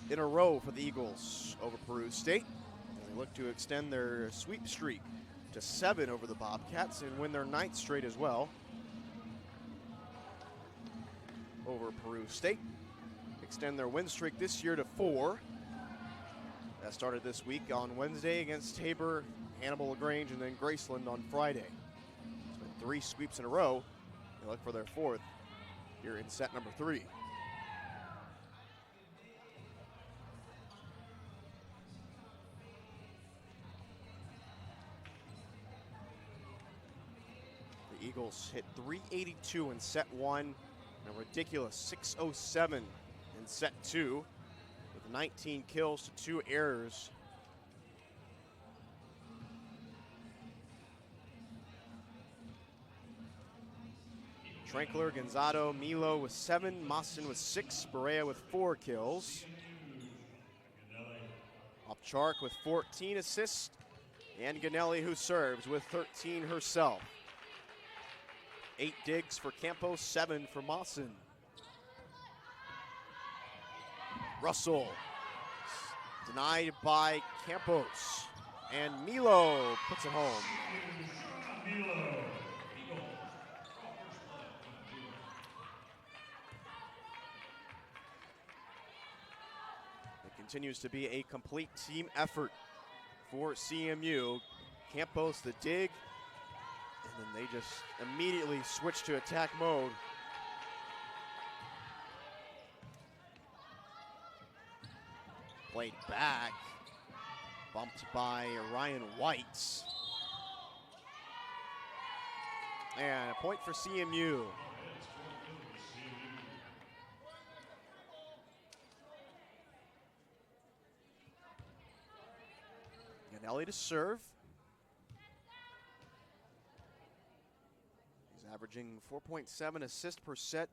in a row for the Eagles over Peru State. And they look to extend their sweep streak to 7 over the Bobcats and win their 9th straight as well over Peru State. Extend their win streak this year to 4. That started this week on Wednesday against Tabor, Hannibal LaGrange, and then Graceland on Friday. It's been 3 sweeps in a row. They look for their 4th here in set number 3. The Eagles hit .382 in set 1. A ridiculous 607 in set 2, with 19 kills to 2 errors. Trankler, Gonzado, Milo with 7, Mossin with 6, Berea with 4 kills. Opchark with 14 assists, and Ganelli, who serves, with 13 herself. 8 digs for Campos, 7 for Mawson. Russell denied by Campos, and Milo puts it home. It continues to be a complete team effort for CMU. Campos the dig, and then they just immediately switch to attack mode. Played back, bumped by Ryan White. And a point for CMU. Ganelli to serve. He's averaging 4.7 assists per set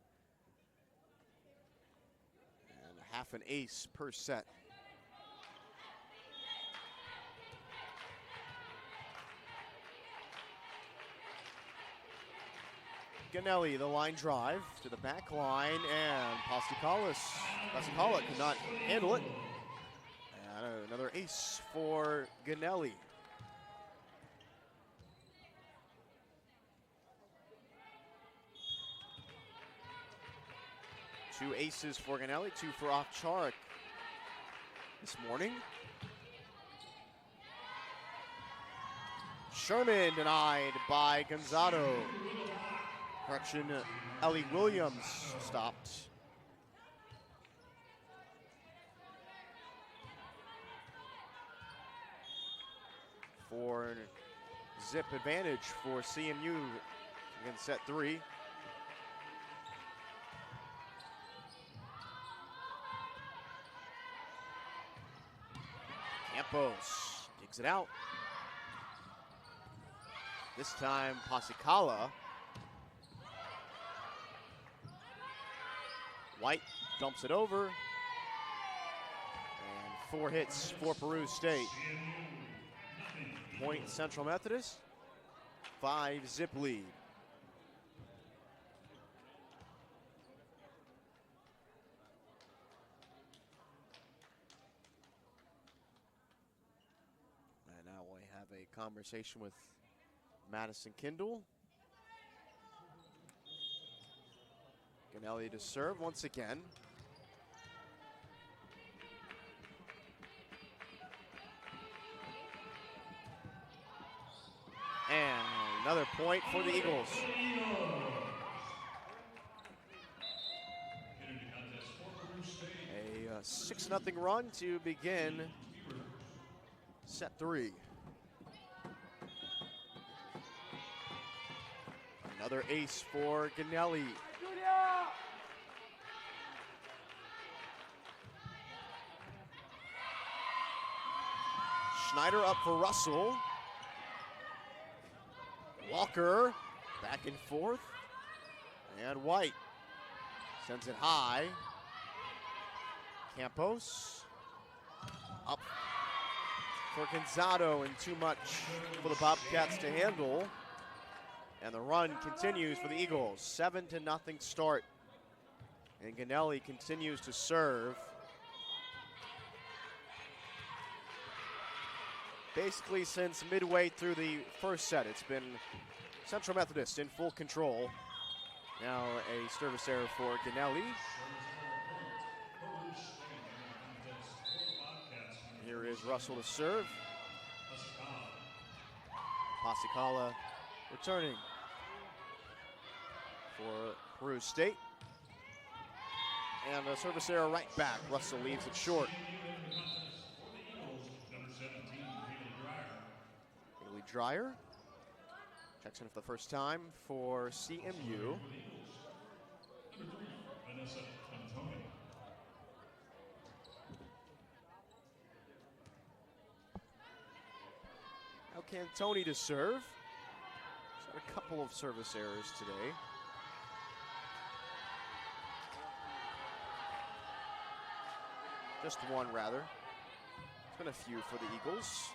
and a half an ace per set. Ganelli, the line drive to the back line, and Pasicala could not handle it. And another ace for Ganelli. Two aces for Ganelli, 2 for Ovcharik this morning. Sherman denied by Gonzalo. Correction, Ellie Williams stopped. For zip advantage for CMU in set 3. Campos digs it out. This time, Pasicala. White dumps it over. And 4 hits for Peru State. Point Central Methodist. 5 zip lead. And now we have a conversation with Madison Kindle. Ganelli to serve once again. And another point for the Eagles. A 6-0 run to begin set 3. Another ace for Ganelli. Schneider up for Russell. Walker back and forth. And White sends it high. Campos up for Gonzalo, and too much for the Bobcats to handle. And the run continues for the Eagles. 7-0 start. And Ganelli continues to serve. Basically since midway through the first set, it's been Central Methodist in full control. Now a service error for Ganelli. Here is Russell to serve. Pasicala returning for Peru State. And a service error right back. Russell leaves it short. Haley Dreyer checks in for the first time for CMU. Now Cantoni to serve. He's had a couple of service errors today. Just one, rather. It's been a few for the Eagles.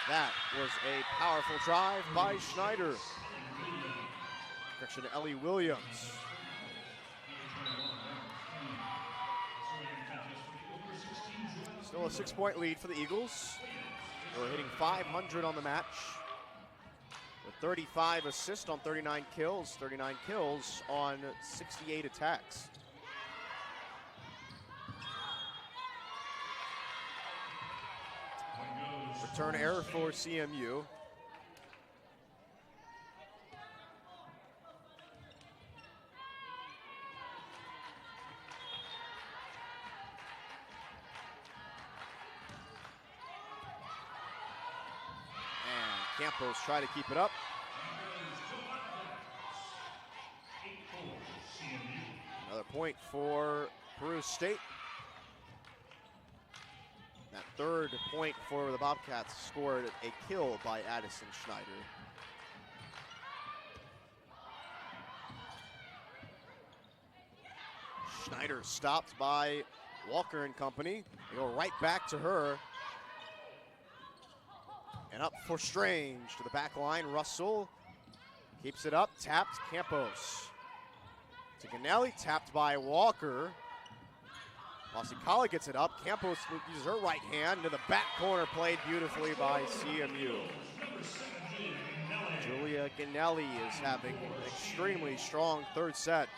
That was a powerful drive by Schneider. Correction to Ellie Williams. Still a 6-point lead for the Eagles. We're hitting 500 on the match. With 35 assists on 39 kills. 39 kills on 68 attacks. Return error for CMU. And Campos try to keep it up. Another point for Peru State. That third point for the Bobcats scored a kill by Addison Schneider. Schneider stopped by Walker and company. They go right back to her. And up for Strange to the back line. Russell keeps it up, tapped Campos. To Ganelli, tapped by Walker. Pasicala gets it up. Campos uses her right hand into the back corner, played beautifully by CMU. Julia Ganelli is having an extremely strong third set.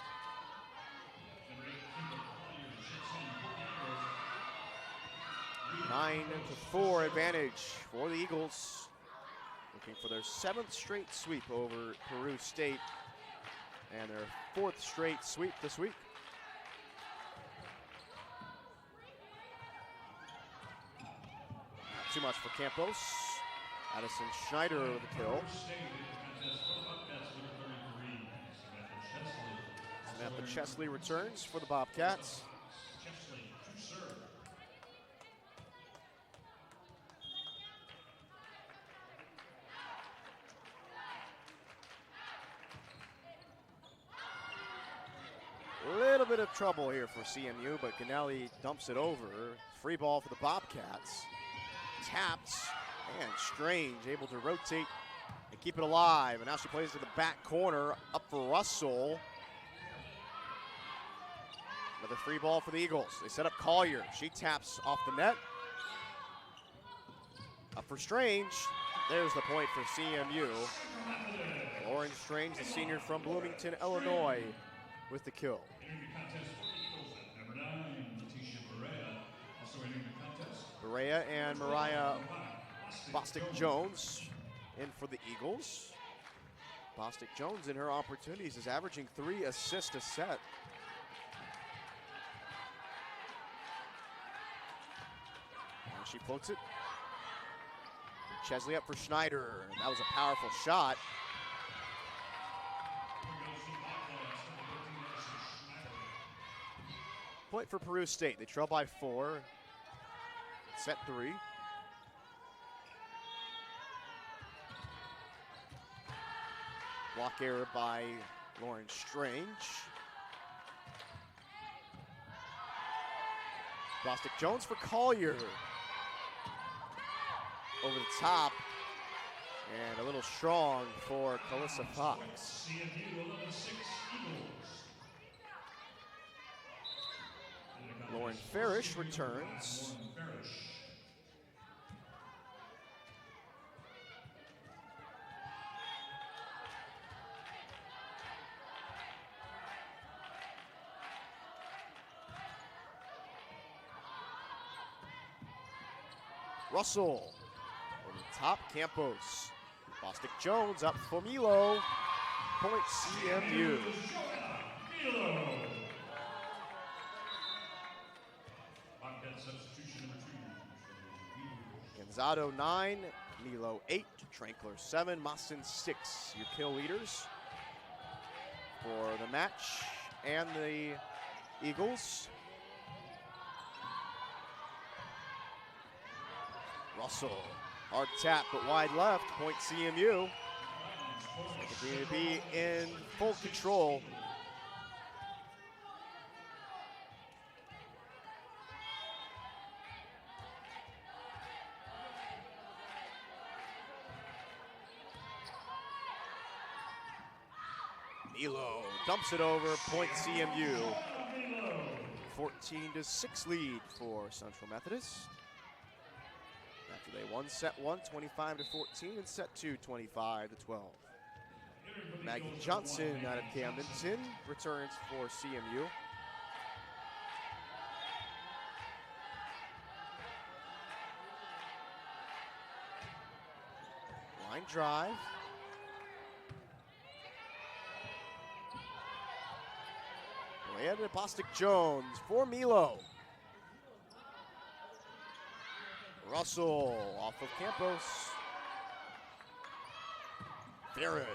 (9-4) advantage for the Eagles. looking for their 7th straight sweep over Peru State and their 4th straight sweep this week. Not too much for Campos. Addison Schneider with the kill. Samantha Chesley returns for the Bobcats. A little bit of trouble here for CMU, but Ganelli dumps it over. Free ball for the Bobcats. Taps, and Strange able to rotate and keep it alive. And now she plays to the back corner, up for Russell. Another free ball for the Eagles. They set up Collier. She taps off the net. Up for Strange. There's the point for CMU. Lauren Strange, the senior from Bloomington, Illinois, with the kill. Berea and Mariah Bostic-Jones in for the Eagles. Bostic-Jones in her opportunities is averaging 3 assists a set. And she floats it. Chesley up for Schneider. That was a powerful shot. Point for Peru State. They trail by 4. Set 3. Block error by Lauren Strange. Bostic-Jones for Collier. Over the top. And a little strong for Calissa Fox. Lauren Farish returns. Russell over the top, Campos. Bostic-Jones up for Milo. Point CMU. Gonzado 9, Milo 8, Trankler 7, Moston 6. Your kill leaders for the match and the Eagles. Russell, hard tap, but wide left, point CMU. They continue to be in full control. Milo dumps it over, point CMU. 14-6 lead for Central Methodist. After they won set 1, 25-14, and set 2, 25-12. Maggie Johnson out of Camdenton returns for CMU. Line drive. And Bostic-Jones for Milo. Russell off of Campos. Farish.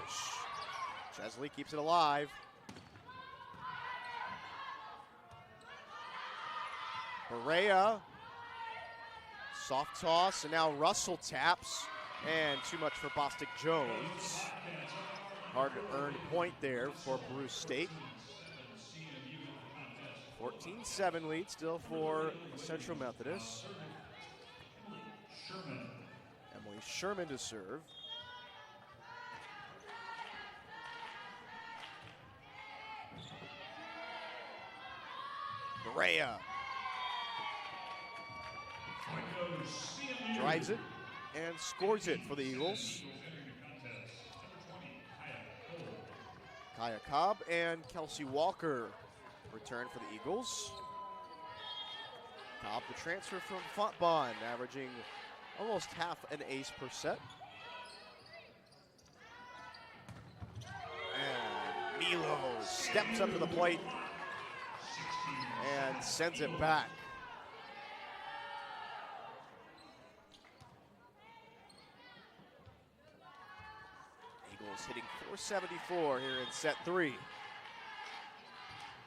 Chesley keeps it alive. Berea. Soft toss, and now Russell taps. And too much for Bostic-Jones. Hard to earn point there for Peru State. 14-7 lead still for Central Methodist. Emily Sherman to serve. Berea drives it and scores it for the Eagles. Kaya Cobb and Kelsey Walker return for the Eagles. Cobb, the transfer from Fontbonne, averaging almost half an ace per set. Milo steps up to the plate and sends it back. Eagles hitting .474 here in set 3.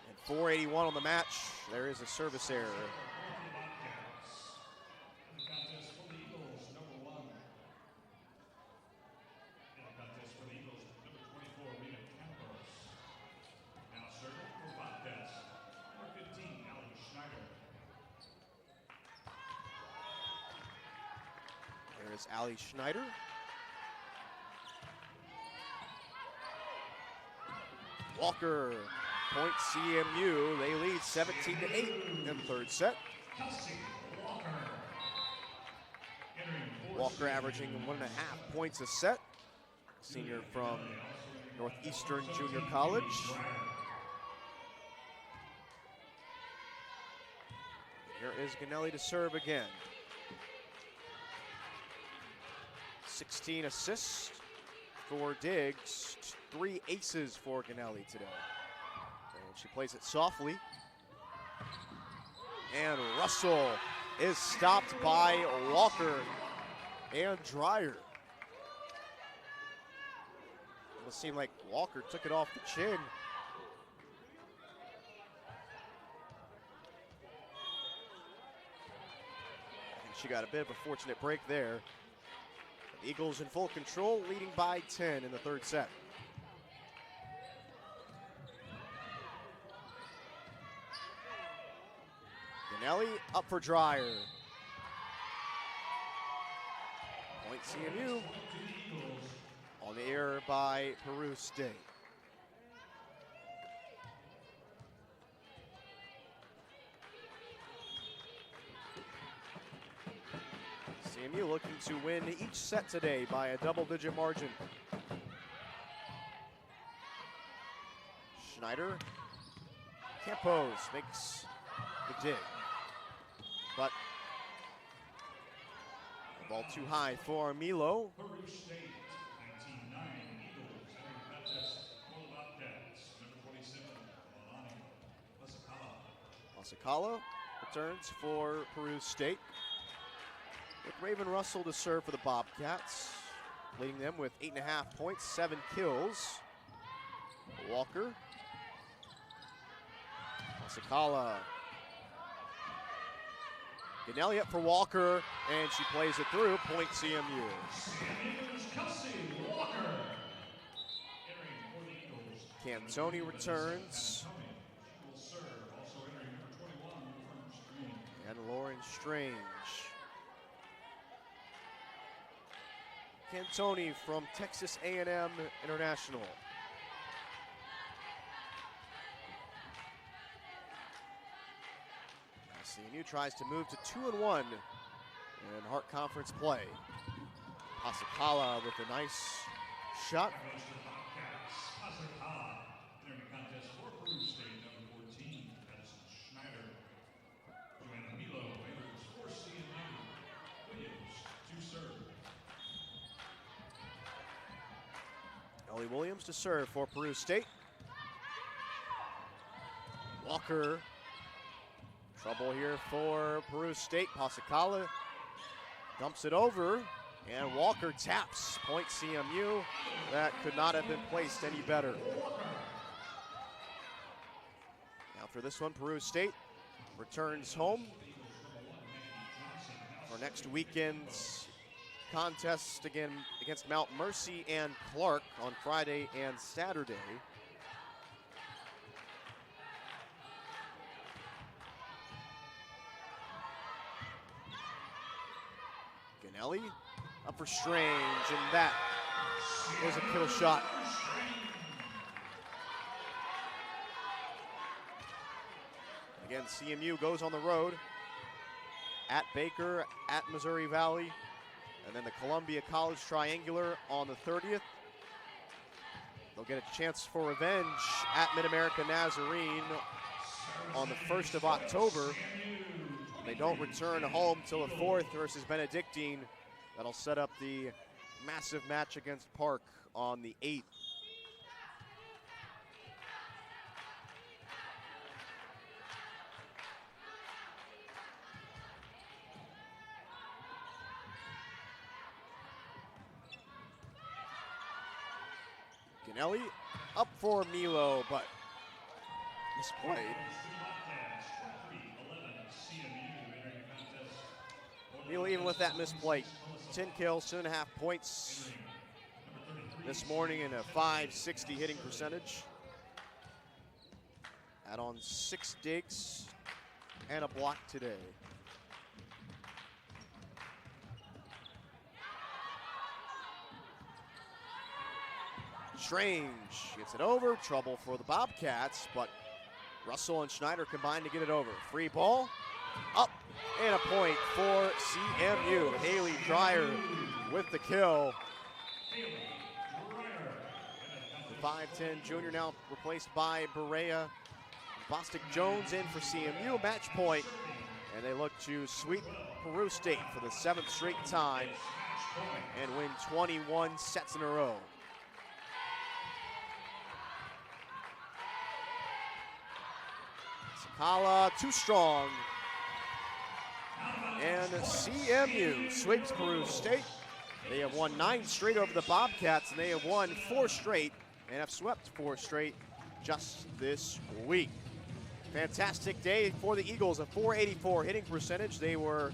And .481 on the match. There is a service error. There's Ali Schneider. Walker, point CMU. They lead 17-8 in the third set. Walker averaging 1.5 points a set. Senior from Northeastern Junior College. Here is Ganelli to serve again. 16 assists for Diggs, 3 aces for Ganelli today. And she plays it softly. And Russell is stopped by Walker and Dreyer. It seemed like Walker took it off the chin. I think she got a bit of a fortunate break there. The Eagles in full control, leading by 10 in the third set. Ganelli up for Dreyer. Point CMU. On the air by Peru State. CMU looking to win each set today by a double-digit margin. Schneider. Campos makes the dig. But the ball too high for Milo. Peru State, 19-9 Eagles entering contest full Bobcats, number 47, Masakala. Masakala returns for Peru State. With Raven Russell to serve for the Bobcats, leading them with 8.5 points, 7 kills. Walker. Masakala. Ganelli up for Walker, and she plays it through. Point CMU. Cantoni returns. And Lauren Strange. Cantoni from Texas A&M International. CMU tries to move to 2-1 in Hart Conference play. Pasacala with a nice shot. Ellie Williams to serve for Peru State. Walker. Trouble here for Peru State. Pasacala dumps it over, and Walker taps. Point CMU. That could not have been placed any better. After this one, Peru State returns home for next weekend's contest again against Mount Mercy and Clark on Friday and Saturday. Ganelli up for Strange, and that was a kill shot. Again, CMU goes on the road at Baker, at Missouri Valley, and then the Columbia College Triangular on the 30th. They'll get a chance for revenge at Mid-America Nazarene on the 1st of October. They don't return home till the 4th versus Benedictine. That'll set up the massive match against Park on the 8th. Ganelli up for Milo, but misplayed. Milo, even with that misplay, 10 kills, 2.5 points this morning and a .560 hitting percentage. Had on 6 digs and a block today. Strange gets it over, trouble for the Bobcats, but Russell and Schneider combined to get it over. Free ball, up, and a point for CMU. Haley Dreyer with the kill. The 5'10 junior now replaced by Berea. Bostic Jones in for CMU, match point, and they look to sweep Peru State for the 7th straight time and win 21 sets in a row. Sakala too strong, and CMU sweeps Peru State. They have won 9 straight over the Bobcats, and they have won 4 straight and have swept 4 straight just this week. Fantastic day for the Eagles, a .484 hitting percentage. They were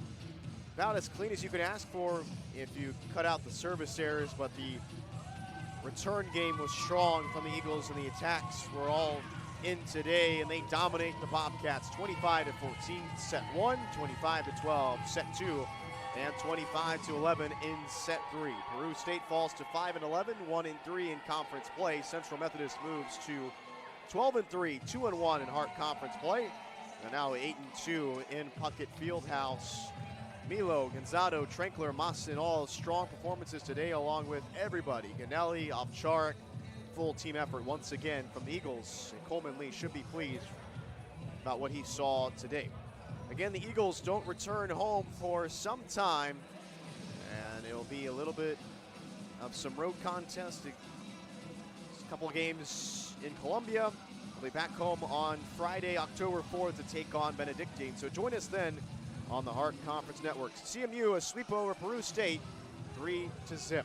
about as clean as you could ask for if you cut out the service errors, but the return game was strong from the Eagles, and the attacks were all in today, and they dominate the Bobcats 25-14, set 1, 25-12, set 2, and 25-11 in set 3. Peru State falls to 5-11, 1-3 in conference play. Central Methodist moves to 12-3, 2-1 in Hart Conference play, and now 8-2 in Puckett Fieldhouse. Milo, Gonzado, Trenkler, Mossin, all strong performances today, along with everybody. Ganelli, Ovcharik, full team effort once again from the Eagles. And Coleman Lee should be pleased about what he saw today. Again, the Eagles don't return home for some time, and it'll be a little bit of some road contest. A couple of games in Columbia. They'll be back home on Friday, October 4th to take on Benedictine. So join us then on the Hart Conference Network. CMU a sweep over Peru State, 3-0.